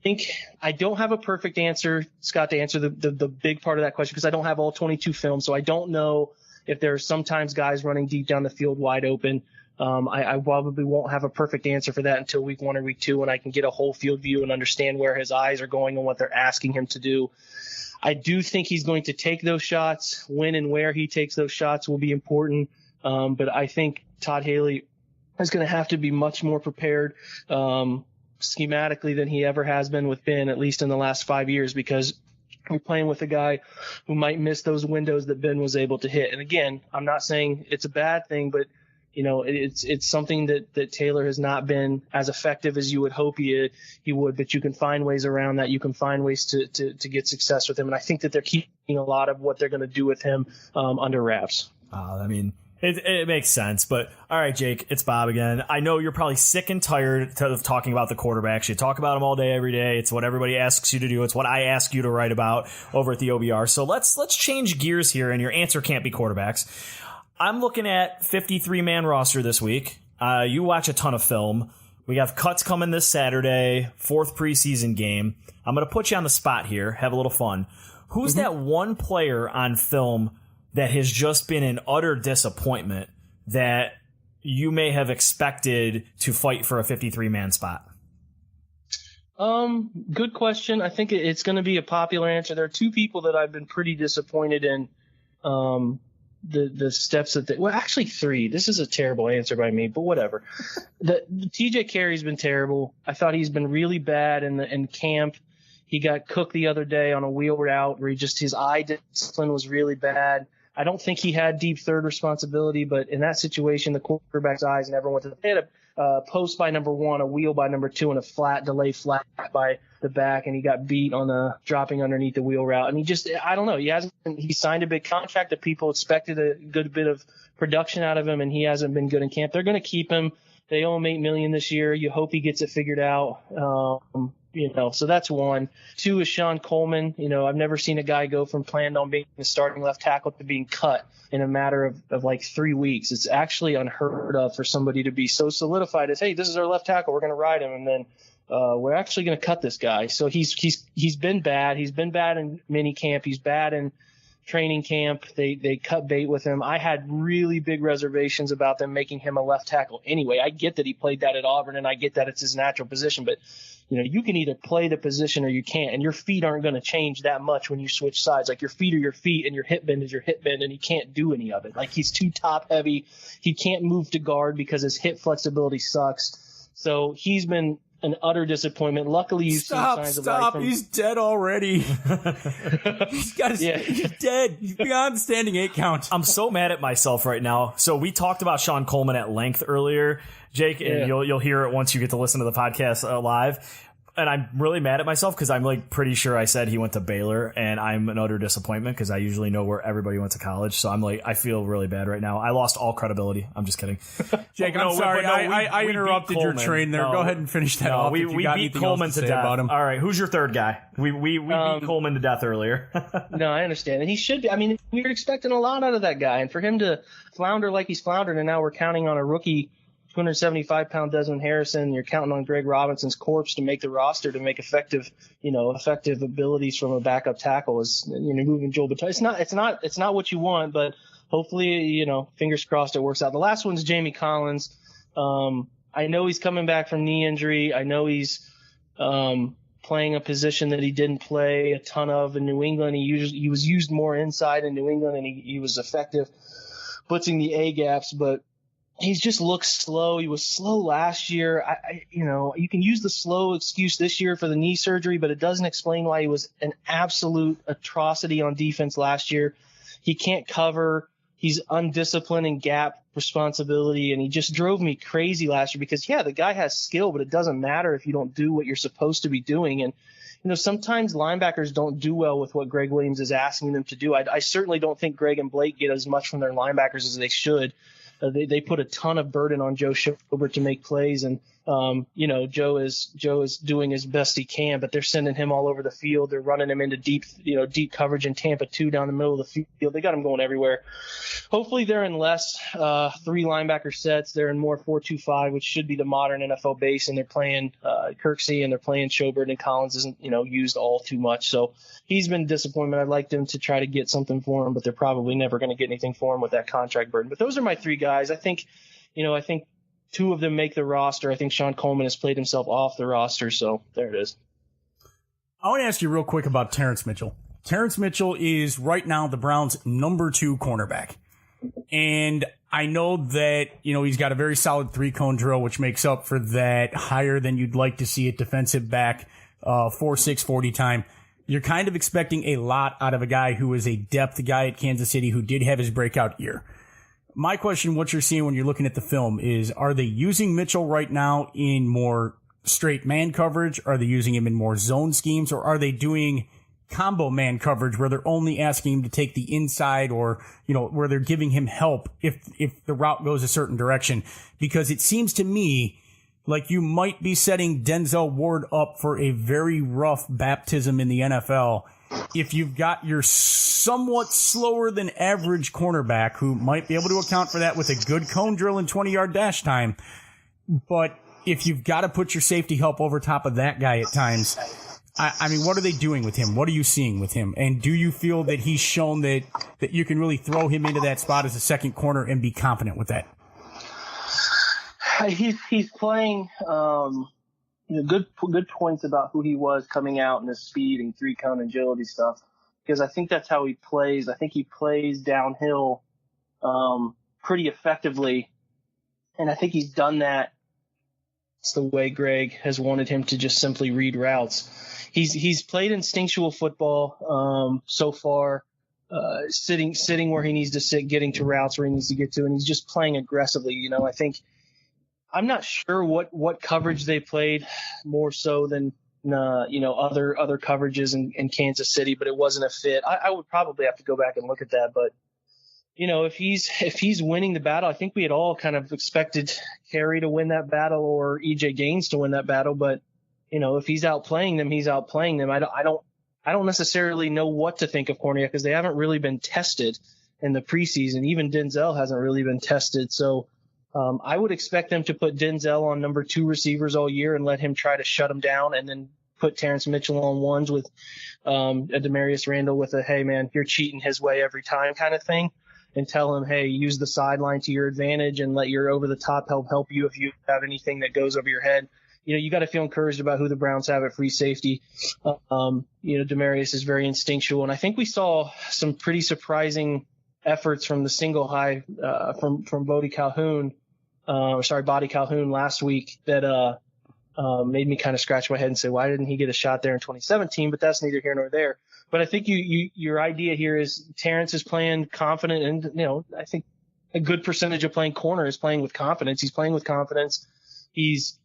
think I don't have a perfect answer, Scott, to answer the big part of that question, because I don't have all 22 films, so I don't know if there are sometimes guys running deep down the field wide open. I probably won't have a perfect answer for that until week 1 or week 2, when I can get a whole field view and understand where his eyes are going and what they're asking him to do. I do think he's going to take those shots. When and where he takes those shots will be important, but I think Todd Haley is going to have to be much more prepared schematically than he ever has been with Ben, at least in the last 5 years, because we're playing with a guy who might miss those windows that Ben was able to hit. And again, I'm not saying it's a bad thing, but it's something that Taylor has not been as effective as you would hope he would, but you can find ways around that. You can find ways to get success with him. And I think that they're keeping a lot of what they're going to do with him under wraps. It makes sense, but all right, Jake, it's Bob again. I know you're probably sick and tired of talking about the quarterbacks. You talk about them all day, every day. It's what everybody asks you to do. It's what I ask you to write about over at the OBR. So let's change gears here, and your answer can't be quarterbacks. I'm looking at 53-man roster this week. You watch a ton of film. We have cuts coming this Saturday, 4th preseason game. I'm going to put you on the spot here, have a little fun. Who's that one player on film that has just been an utter disappointment that you may have expected to fight for a 53-man spot? Good question. I think it's going to be a popular answer. There are two people that I've been pretty disappointed in. The steps that well, actually three. This is a terrible answer by me, but whatever. The TJ Carey's been terrible. I thought he's been really bad in camp. He got cooked the other day on a wheel route where his eye discipline was really bad. I don't think he had deep third responsibility, but in that situation, the quarterback's eyes never went to the head. Post by number one, a wheel by number two, and a delay flat by the back, and he got beat on the dropping underneath the wheel route. And I don't know, he signed a big contract that people expected a good bit of production out of him, and he hasn't been good in camp. They're going to keep him. They owe him $8 million this year. You hope he gets it figured out. So that's one. Two is Sean Coleman. I've never seen a guy go from planned on being the starting left tackle to being cut in a matter of like 3 weeks. It's actually unheard of for somebody to be so solidified as, hey, this is our left tackle, we're going to ride him, and then we're actually going to cut this guy. So he's been bad. He's been bad in mini camp. He's bad in training camp. They cut bait with him. I had really big reservations about them making him a left tackle anyway. I get that he played that at Auburn, and I get that it's his natural position, but you can either play the position or you can't, and your feet aren't going to change that much when you switch sides. Like, your feet are your feet and your hip bend is your hip bend, and he can't do any of it. Like, he's too top heavy. He can't move to guard because his hip flexibility sucks. So he's been an utter disappointment. Luckily, you've seen signs of life from... He's dead already. He's dead. He's beyond the standing 8 count. I'm so mad at myself right now. So we talked about Sean Coleman at length earlier, Jake, and you'll hear it once you get to listen to the podcast live. And I'm really mad at myself because I'm like pretty sure I said he went to Baylor, and I'm an utter disappointment because I usually know where everybody went to college. So I'm like, I feel really bad right now. I lost all credibility. I'm just kidding. Jake, I'm sorry. I interrupted your train there. Go ahead and finish that off. We beat Coleman to death. All right. Who's your third guy? We beat Coleman to death earlier. No, I understand. And he should be. I mean, we were expecting a lot out of that guy. And for him to flounder like he's floundered, and now we're counting on a rookie 275-pound Desmond Harrison. You're counting on Greg Robinson's corpse to make the roster, to make effective abilities from a backup tackle. Is moving Joel Bateau. It's not what you want, but hopefully, fingers crossed it works out. The last one's Jamie Collins. I know he's coming back from knee injury. I know he's playing a position that he didn't play a ton of in New England. He was used more inside in New England, and he was effective blitzing the A gaps, but he just looks slow. He was slow last year. You can use the slow excuse this year for the knee surgery, but it doesn't explain why he was an absolute atrocity on defense last year. He can't cover. He's undisciplined in gap responsibility, and he just drove me crazy last year because, the guy has skill, but it doesn't matter if you don't do what you're supposed to be doing. And, sometimes linebackers don't do well with what Greg Williams is asking them to do. I certainly don't think Greg and Blake get as much from their linebackers as they should. They put a ton of burden on Joe Schobert to make plays, and Joe is doing his best he can, but they're sending him all over the field. They're running him into deep coverage in Tampa 2 down the middle of the field. They got him going everywhere. Hopefully they're in less 3 linebacker sets. They're in more 4-2-5, which should be the modern NFL base, and they're playing Kirksey, and they're playing Schobert, and Collins isn't used all too much. So he's been a disappointment. I'd like them to try to get something for him, but they're probably never going to get anything for him with that contract burden. But those are my 3 guys. I think 2 of them make the roster. I think Sean Coleman has played himself off the roster, so there it is. I want to ask you real quick about Terrence Mitchell. Terrence Mitchell is right now the Browns' number 2 cornerback. And I know that, he's got a very solid 3-cone drill, which makes up for that higher than you'd like to see it defensive back, 4.6 40 time. You're kind of expecting a lot out of a guy who is a depth guy at Kansas City who did have his breakout year. My question, what you're seeing when you're looking at the film is, are they using Mitchell right now in more straight man coverage? Are they using him in more zone schemes? Or are they doing combo man coverage where they're only asking him to take the inside, or, where they're giving him help if the route goes a certain direction? Because it seems to me like you might be setting Denzel Ward up for a very rough baptism in the NFL if you've got your somewhat slower than average cornerback who might be able to account for that with a good cone drill and 20-yard dash time. But if you've got to put your safety help over top of that guy at times, I mean, what are they doing with him? What are you seeing with him? And do you feel that he's shown that you can really throw him into that spot as a second corner and be confident with that? He's playing good points about who he was coming out and his speed and 3-cone agility stuff, because I think that's how he plays. I think he plays downhill pretty effectively, and I think he's done that. It's the way Greg has wanted him to just simply read routes. He's played instinctual football so far, sitting where he needs to sit, getting to routes where he needs to get to, and he's just playing aggressively. I think I'm not sure what coverage they played more so than other coverages in Kansas City, but it wasn't a fit. I would probably have to go back and look at that, but if he's winning the battle, I think we had all kind of expected Carey to win that battle or EJ Gaines to win that battle. But, if he's outplaying them, he's outplaying them. I don't necessarily know what to think of Cornea because they haven't really been tested in the preseason. Even Denzel hasn't really been tested. So I would expect them to put Denzel on number 2 receivers all year and let him try to shut him down, and then put Terrence Mitchell on ones with a Demarius Randall with a, hey, man, you're cheating his way every time kind of thing. And tell him, hey, use the sideline to your advantage and let your over-the-top help you if you have anything that goes over your head. You got to feel encouraged about who the Browns have at free safety. Demarius is very instinctual. And I think we saw some pretty surprising efforts from the single high from Bodie Calhoun last week that made me kind of scratch my head and say, why didn't he get a shot there in 2017? But that's neither here nor there. But I think your idea here is Terrence is playing confident, and I think a good percentage of playing corner is playing with confidence. He's playing with confidence. He's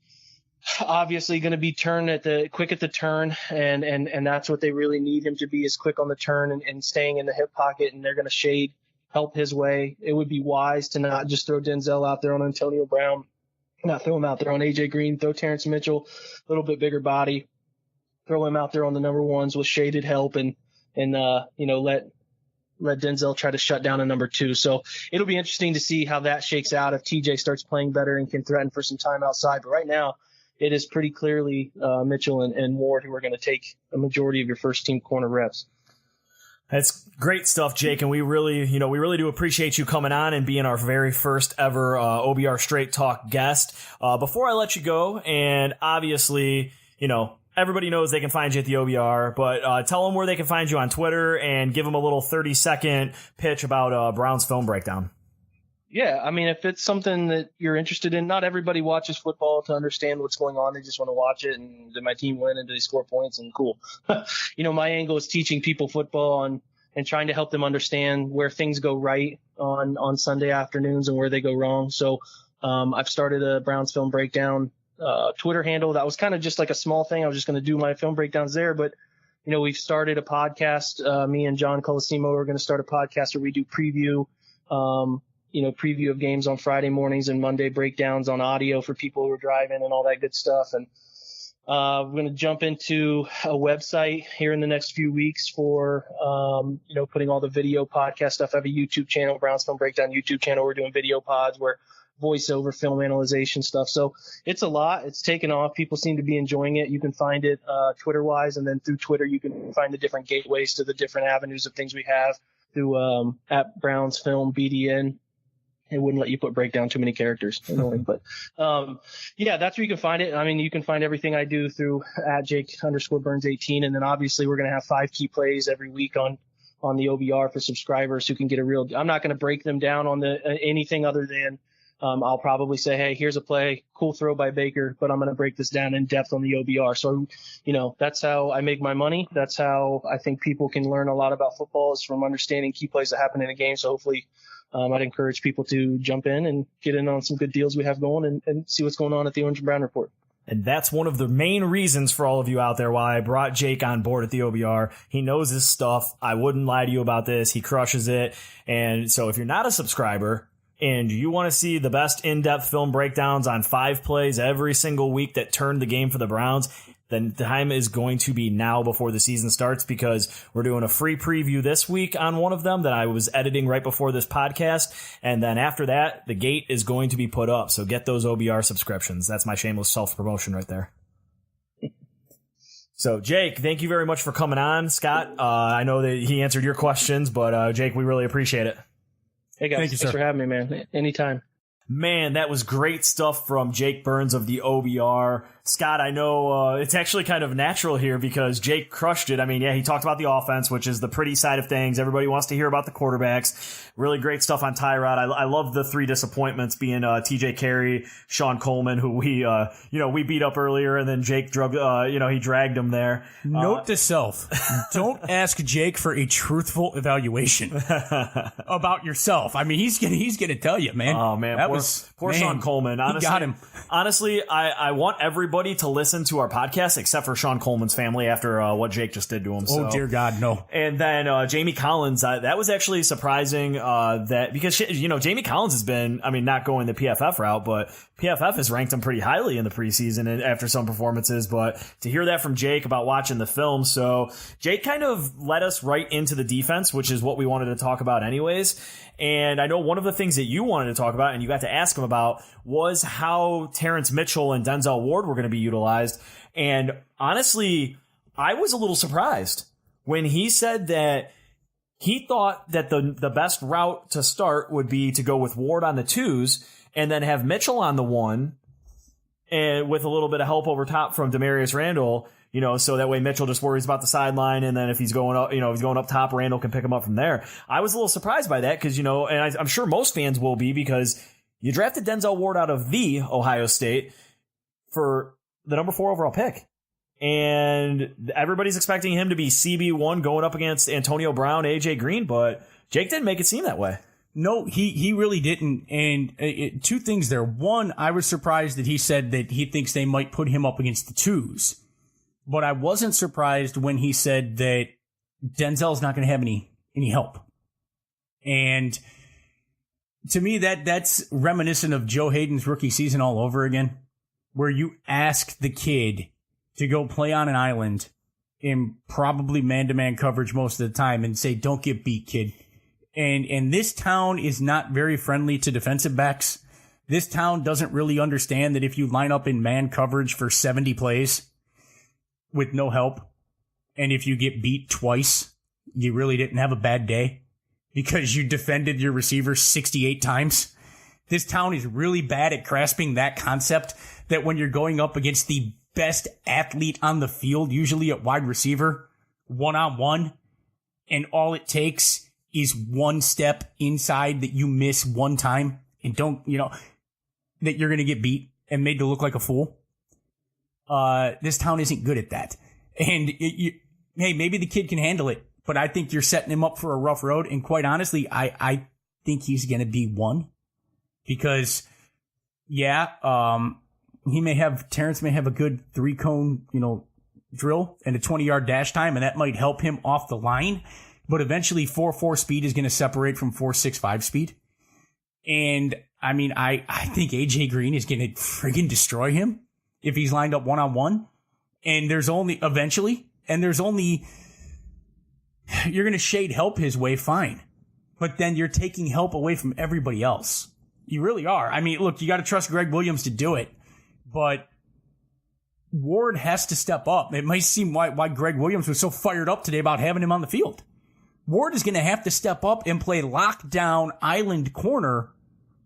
obviously going to be quick at the turn, and that's what they really need him to be, is quick on the turn and staying in the hip pocket, and they're going to help his way. It would be wise to not just throw Denzel out there on Antonio Brown, not throw him out there on AJ Green, throw Terrence Mitchell, a little bit bigger body. Throw him out there on the number ones with shaded help and let Denzel try to shut down a number 2. So it'll be interesting to see how that shakes out if TJ starts playing better and can threaten for some time outside. But right now it is pretty clearly Mitchell and Ward who are going to take a majority of your first team corner reps. That's great stuff, Jake, and we really do appreciate you coming on and being our very first ever OBR Straight Talk guest. Before I let you go, and obviously, everybody knows they can find you at the OBR, but tell them where they can find you on Twitter and give them a little 30-second pitch about Browns film breakdown. Yeah, I mean, if it's something that you're interested in, not everybody watches football to understand what's going on. They just want to watch it, and did my team win, and did they score points, and cool. My angle is teaching people football and trying to help them understand where things go right on Sunday afternoons and where they go wrong. So I've started a Browns film breakdown Twitter handle. That was kind of just like a small thing. I was just going to do my film breakdowns there, but we've started a podcast. Me and John Colosimo are going to start a podcast where we do preview of games on Friday mornings and Monday breakdowns on audio for people who are driving and all that good stuff. And we're going to jump into a website here in the next few weeks for putting all the video podcast stuff. I have a YouTube channel, Browns Film Breakdown YouTube channel. We're doing video pods where voiceover, film analyzation stuff. So it's a lot. It's taken off. People seem to be enjoying it. You can find it Twitter wise, and then through Twitter you can find the different gateways to the different avenues of things we have through at Browns Film BDN. It wouldn't let you put breakdown too many characters. Annoying, but that's where you can find it. I mean, you can find everything I do through at Jake_Burns18, and then obviously we're going to have 5 key plays every week on the OBR for subscribers who can get a real. I'm not going to break them down on anything other than. I'll probably say, hey, here's a play, cool throw by Baker, but I'm going to break this down in depth on the OBR. So, that's how I make my money. That's how I think people can learn a lot about football, is from understanding key plays that happen in a game. So hopefully I'd encourage people to jump in and get in on some good deals we have going and see what's going on at the Orange and Brown Report. And that's one of the main reasons for all of you out there why I brought Jake on board at the OBR. He knows his stuff. I wouldn't lie to you about this. He crushes it. And so if you're not a subscriber, and you want to see the best in-depth film breakdowns on 5 plays every single week that turned the game for the Browns, then the time is going to be now before the season starts, because we're doing a free preview this week on one of them that I was editing right before this podcast. And then after that, the gate is going to be put up. So get those OBR subscriptions. That's my shameless self-promotion right there. So, Jake, thank you very much for coming on. Scott, I know that he answered your questions, but Jake, we really appreciate it. Hey, guys. Thanks for having me, man. Anytime. Man, that was great stuff from Jake Burns of the OBR. Scott, I know it's actually kind of natural here because Jake crushed it. I mean, yeah, he talked about the offense, which is the pretty side of things. Everybody wants to hear about the quarterbacks. Really great stuff on Tyrod. I love the 3 disappointments being TJ Carey, Sean Coleman, who we beat up earlier, and then Jake he dragged him there. Note to self: don't ask Jake for a truthful evaluation about yourself. I mean, he's gonna tell you, man. Oh man, poor Sean Coleman. Honestly, he got him. Honestly, I want everybody to listen to our podcast except for Sean Coleman's family after what Jake just did to him. Oh dear God, no. And then Jamie Collins, that was actually surprising that because Jamie Collins has been, I mean, not going the PFF route, but PFF has ranked him pretty highly in the preseason and after some performances. But to hear that from Jake about watching the film, so Jake kind of led us right into the defense, which is what we wanted to talk about anyways. And I know one of the things that you wanted to talk about and you got to ask him about was how Terrence Mitchell and Denzel Ward were going to be utilized. And honestly, I was a little surprised when he said that he thought that the best route to start would be to go with Ward on the 2s and then have Mitchell on the 1 and with a little bit of help over top from Demarius Randall. So that way Mitchell just worries about the sideline, and then if he's going up, he's going up top, Randall can pick him up from there. I was a little surprised by that because, and I'm sure most fans will be because you drafted Denzel Ward out of the Ohio State for the number 4 overall pick. And everybody's expecting him to be CB1 going up against Antonio Brown, AJ Green, but Jake didn't make it seem that way. No, he really didn't. And 2 things there. One, I was surprised that he said that he thinks they might put him up against the 2s. But I wasn't surprised when he said that Denzel's not going to have any help. And to me, that's reminiscent of Joe Hayden's rookie season all over again, where you ask the kid to go play on an island in probably man-to-man coverage most of the time and say, don't get beat, kid. And this town is not very friendly to defensive backs. This town doesn't really understand that if you line up in man coverage for 70 plays with no help, and if you get beat twice, you really didn't have a bad day because you defended your receiver 68 times. This town is really bad at grasping that concept that when you're going up against the best athlete on the field, usually at wide receiver, one-on-one, and all it takes is one step inside that you miss one time and that you're going to get beat and made to look like a fool. This town isn't good at that. And hey, maybe the kid can handle it, but I think you're setting him up for a rough road. And quite honestly, I think he's going to be 1 because, Terrence may have a good 3-cone, drill and a 20-yard dash time, and that might help him off the line. But eventually 4.4 speed is going to separate from 4.65 speed. And I mean, I think AJ Green is going to friggin' destroy him if he's lined up one-on-one. And you're going to shade help his way, fine. But then you're taking help away from everybody else. You really are. I mean, look, you got to trust Greg Williams to do it. But Ward has to step up. It might seem why Greg Williams was so fired up today about having him on the field. Ward is going to have to step up and play lockdown island corner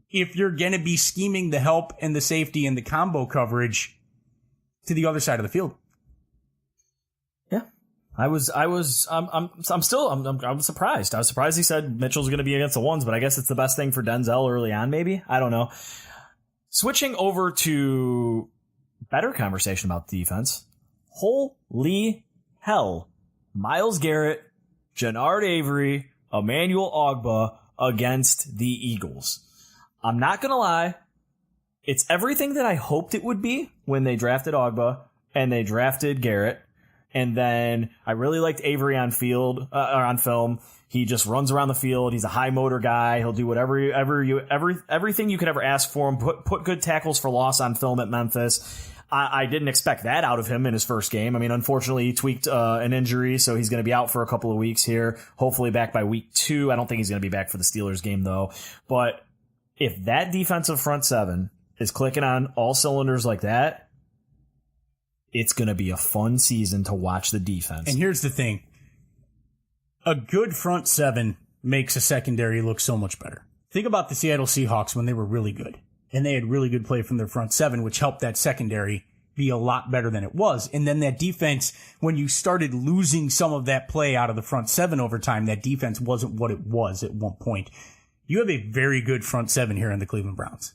if you're going to be scheming the help and the safety and the combo coverage to the other side of the field. Yeah. I'm surprised. I was surprised he said Mitchell's going to be against the 1s, but I guess it's the best thing for Denzel early on, maybe. I don't know. Switching over to better conversation about the defense. Holy hell. Myles Garrett, Jannard Avery, Emmanuel Ogbah against the Eagles. I'm not going to lie. It's everything that I hoped it would be when they drafted Ogbah and they drafted Garrett. And then I really liked Avery on film. He just runs around the field. He's a high motor guy. He'll do everything you could ever ask for him. Put good tackles for loss on film at Memphis. I didn't expect that out of him in his first game. I mean, unfortunately, he tweaked an injury, so he's going to be out for a couple of weeks here. Hopefully back by week 2. I don't think he's going to be back for the Steelers game, though. But if that defensive front 7 is clicking on all cylinders like that, it's going to be a fun season to watch the defense. And here's the thing. A good front 7 makes a secondary look so much better. Think about the Seattle Seahawks when they were really good. And they had really good play from their front 7, which helped that secondary be a lot better than it was. And then that defense, when you started losing some of that play out of the front seven over time, that defense wasn't what it was at one point. You have a very good front seven here in the Cleveland Browns.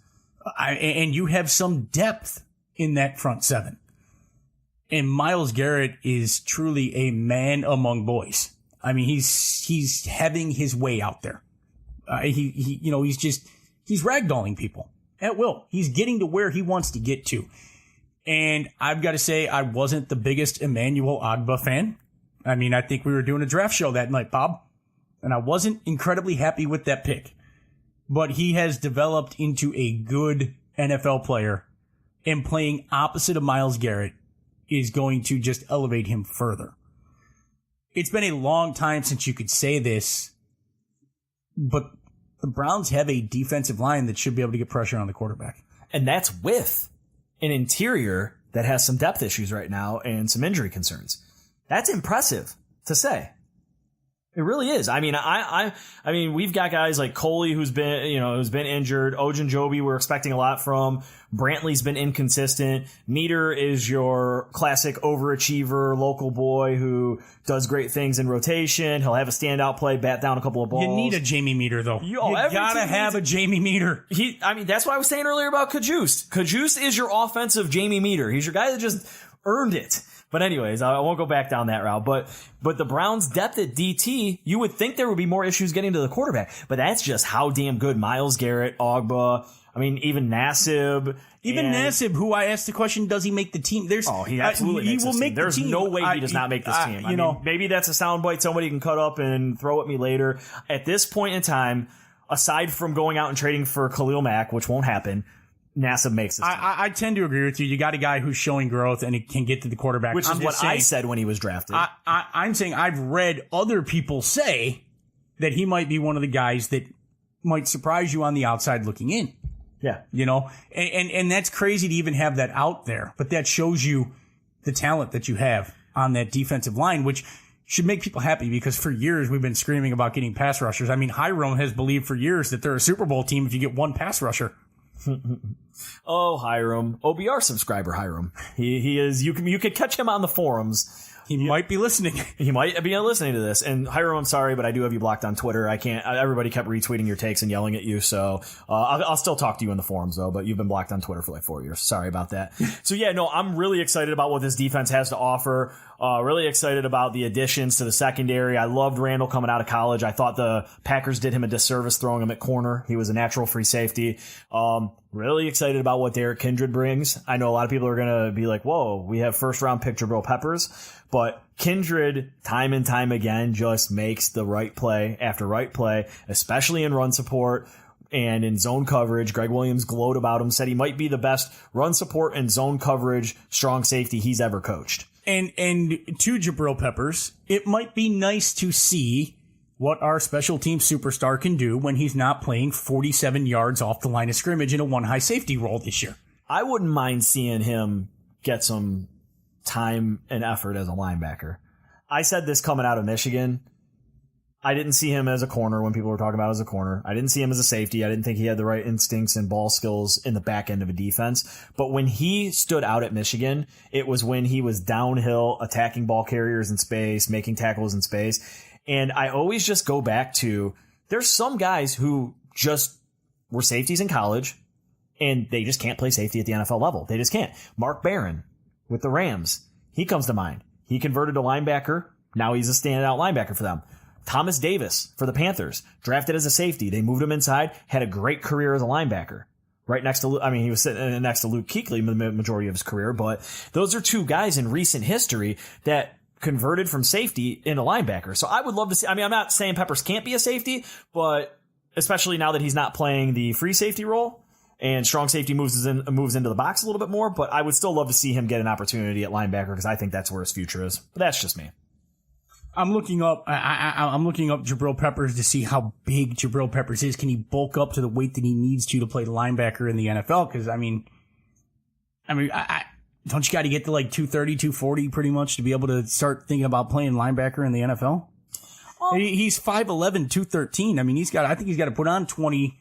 And you have some depth in that front seven. And Myles Garrett is truly a man among boys. I mean, he's having his way out there. He's ragdolling people at will. He's getting to where he wants to get to. And I've got to say, I wasn't the biggest Emmanuel Ogbah fan. I mean, I think we were doing a draft show that night, Bob, and I wasn't incredibly happy with that pick. But he has developed into a good NFL player, and playing opposite of Myles Garrett is going to just elevate him further. It's been a long time since you could say this, but the Browns have a defensive line that should be able to get pressure on the quarterback. And that's with an interior that has some depth issues right now and some injury concerns. That's impressive to say. It really is. I mean, I mean, we've got guys like Coley who's been injured. Ogunjobi we're expecting a lot from. Brantley's been inconsistent. Meter is your classic overachiever, local boy who does great things in rotation. He'll have a standout play, bat down a couple of balls. You need a Jamie Meter, though. You gotta have a Jamie Meter. That's what I was saying earlier about Kajus. Kajus is your offensive Jamie Meter. He's your guy that just earned it. But anyways, I won't go back down that route. But the Browns' depth at DT, you would think there would be more issues getting to the quarterback. But that's just how damn good Myles Garrett, Ogbah, I mean, even Nassib. Nassib, who I asked the question, does he make the team? He absolutely makes the team. There's no way he does not make this team. I mean, maybe that's a soundbite somebody can cut up and throw at me later. At this point in time, aside from going out and trading for Khalil Mack, which won't happen, Nassib makes it. I tend to agree with you. You got a guy who's showing growth and he can get to the quarterback. Which is what I said when he was drafted. I'm saying I've read other people say that he might be one of the guys that might surprise you on the outside looking in. Yeah. And that's crazy to even have that out there. But that shows you the talent that you have on that defensive line, which should make people happy because for years we've been screaming about getting pass rushers. I mean, Hiram has believed for years that they're a Super Bowl team if you get one pass rusher. Oh, Hiram. OBR subscriber Hiram. He is, you could catch him on the forums. He might be listening. He might be listening to this. And Hiram, I'm sorry, but I do have you blocked on Twitter. I can't, everybody kept retweeting your takes and yelling at you. So, I'll still talk to you in the forums though, but you've been blocked on Twitter for like 4 years. Sorry about that. So yeah, no, I'm really excited about what this defense has to offer. Really excited about the additions to the secondary. I loved Randall coming out of college. I thought the Packers did him a disservice throwing him at corner. He was a natural free safety. Really excited about what Derek Kindred brings. I know a lot of people are going to be like, whoa, we have first round pick Jabril Peppers, but Kindred time and time again just makes the right play after right play, especially in run support and in zone coverage. Greg Williams glowed about him, said he might be the best run support and zone coverage strong safety he's ever coached. And to Jabril Peppers, it might be nice to see what our special team superstar can do when he's not playing 47 yards off the line of scrimmage in a one high safety role this year. I wouldn't mind seeing him get some time and effort as a linebacker. I said this coming out of Michigan. I didn't see him as a corner when people were talking about as a corner. I didn't see him as a safety. I didn't think he had the right instincts and ball skills in the back end of a defense. But when he stood out at Michigan, it was when he was downhill, attacking ball carriers in space, making tackles in space. And I always just go back to, there's some guys who just were safeties in college and they just can't play safety at the NFL level. They just can't. Mark Barron with the Rams, he comes to mind. He converted to linebacker. Now he's a standout linebacker for them. Thomas Davis for the Panthers, drafted as a safety. They moved him inside, had a great career as a linebacker. Right next to, he was sitting next to Luke Kuechly the majority of his career, but those are two guys in recent history that converted from safety into linebacker. So I would love to see, I'm not saying Peppers can't be a safety, but especially now that he's not playing the free safety role and strong safety moves into the box a little bit more, but I would still love to see him get an opportunity at linebacker because I think that's where his future is. But that's just me. I'm looking up Jabril Peppers to see how big Jabril Peppers is. Can he bulk up to the weight that he needs to play linebacker in the NFL? Because don't you got to get to like 230, 240 pretty much to be able to start thinking about playing linebacker in the NFL? He's 5'11", 213. I think he's got to put on 20,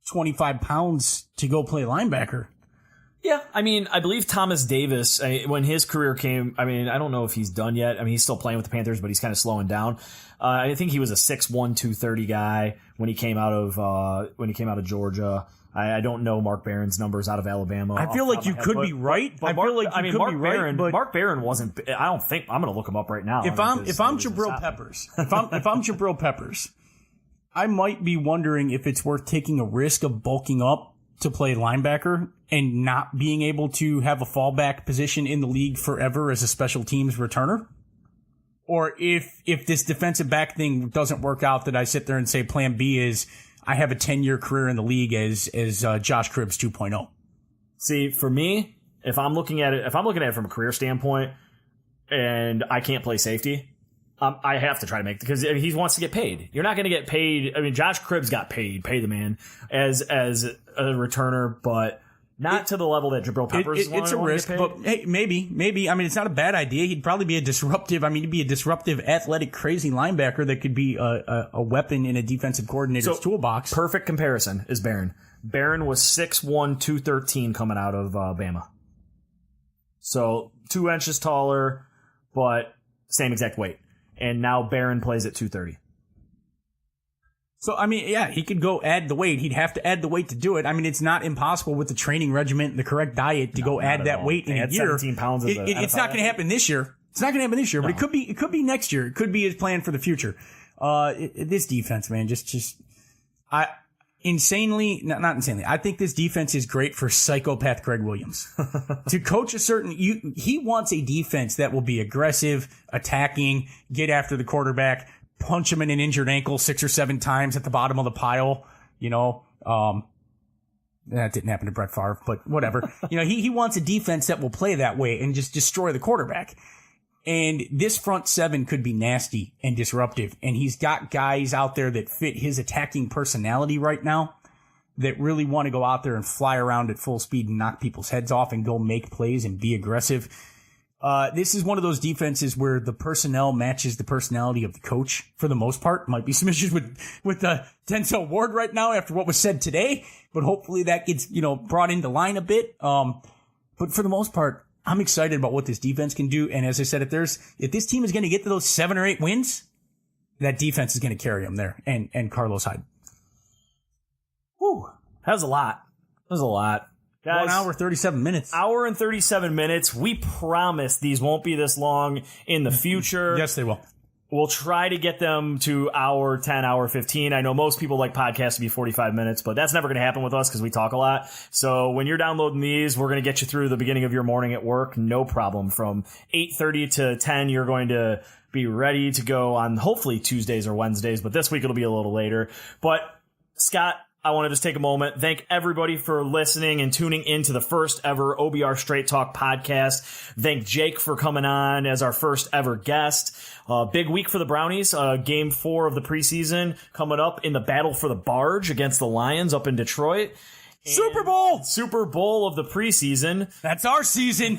25 pounds to go play linebacker. Yeah, I mean, I believe Thomas Davis, when his career came, I mean, I don't know if he's done yet. I mean, he's still playing with the Panthers, but he's kind of slowing down. I think he was a 6'1", 230 guy when he came out of Georgia. I don't know Mark Barron's numbers out of Alabama. I feel like you could be right. But Mark Barron wasn't. I don't think I'm going to look him up right now. If I'm Jabril Peppers, if I'm Jabril Peppers, I might be wondering if it's worth taking a risk of bulking up to play linebacker and not being able to have a fallback position in the league forever as a special teams returner. Or if this defensive back thing doesn't work out, that I sit there and say plan B is I have a 10-year career in the league as Josh Cribbs 2.0. See, for me, if I'm looking at it from a career standpoint and I can't play safety, I have to try to make, because he wants to get paid. You're not going to get paid. I mean, Josh Cribbs got paid, pay the man as a returner, but not to the level that Jabril Peppers is. It's a risk, but hey, maybe. I mean, it's not a bad idea. He'd probably be a disruptive, athletic, crazy linebacker that could be a weapon in a defensive coordinator's toolbox. Perfect comparison is Barron. Barron was 6'1", 213 coming out of Bama. So 2 inches taller, but same exact weight. And now Barron plays at 230. So, I mean, yeah, he could go add the weight. He'd have to add the weight to do it. I mean, it's not impossible with the training regimen and the correct diet to go add that weight in a year. 17 pounds it's not going to happen this year. It's not going to happen this year, but it could be next year. It could be his plan for the future. This defense, man, not insanely. I think this defense is great for psychopath Greg Williams. To coach he wants a defense that will be aggressive, attacking, get after the quarterback, punch him in an injured ankle 6 or 7 times at the bottom of the pile. That didn't happen to Brett Favre, but whatever. He wants a defense that will play that way and just destroy the quarterback. And this front seven could be nasty and disruptive. And he's got guys out there that fit his attacking personality right now that really want to go out there and fly around at full speed and knock people's heads off and go make plays and be aggressive. This is one of those defenses where the personnel matches the personality of the coach for the most part. Might be some issues with Denzel Ward right now after what was said today, but hopefully that gets, brought into line a bit. But for the most part, I'm excited about what this defense can do. And as I said, if this team is going to get to those 7 or 8 wins, that defense is going to carry them there. And Carlos Hyde. Whew. That was a lot. Guys, 1 hour, 37 minutes. Hour and 37 minutes. We promise these won't be this long in the future. Yes, they will. We'll try to get them to hour 10, hour 15. I know most people like podcasts to be 45 minutes, but that's never going to happen with us because we talk a lot. So when you're downloading these, we're going to get you through the beginning of your morning at work. No problem. From 8:30 to 10, you're going to be ready to go on hopefully Tuesdays or Wednesdays, but this week it'll be a little later. But Scott, I want to just take a moment, thank everybody for listening and tuning into the first ever OBR Straight Talk podcast. Thank Jake for coming on as our first ever guest. Big week for the Brownies. Game 4 of the preseason coming up in the battle for the barge against the Lions up in Detroit. Super Bowl of the preseason. That's our season.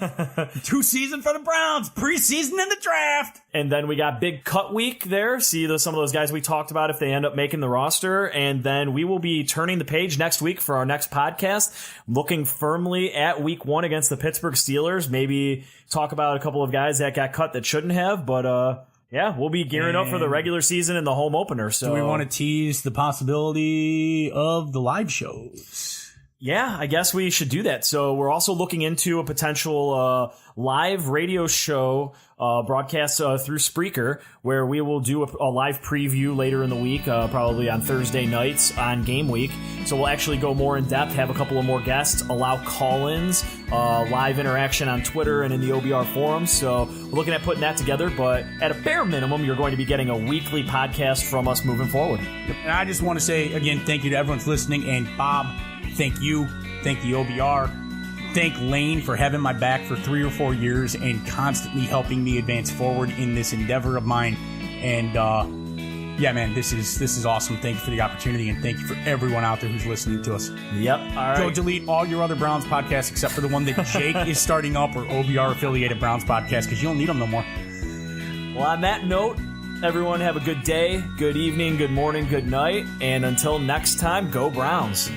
2 season for the Browns. Preseason and the draft. And then we got big cut week there. See some of those guys we talked about if they end up making the roster. And then we will be turning the page next week for our next podcast, looking firmly at week 1 against the Pittsburgh Steelers. Maybe talk about a couple of guys that got cut that shouldn't have, but yeah, we'll be gearing up for the regular season and the home opener. So do we want to tease the possibility of the live shows? Yeah, I guess we should do that. So we're also looking into a potential live radio show broadcast through Spreaker, where we will do a live preview later in the week, probably on Thursday nights on game week. So we'll actually go more in depth, have a couple of more guests, allow call-ins, live interaction on Twitter and in the OBR forums. So we're looking at putting that together, but at a bare minimum, you're going to be getting a weekly podcast from us moving forward. And I just want to say, again, thank you to everyone's listening. And Bob, thank you. Thank the OBR. Thank Lane for having my back for 3 or 4 years and constantly helping me advance forward in this endeavor of mine. And yeah, man, this is awesome. Thank you for the opportunity, and thank you for everyone out there who's listening to us. Yep. All right. Go delete all your other Browns podcasts except for the one that Jake is starting up, or OBR affiliated Browns podcast, because you don't need them no more. Well, on that note, everyone have a good day, good evening, good morning, good night, and until next time, go Browns.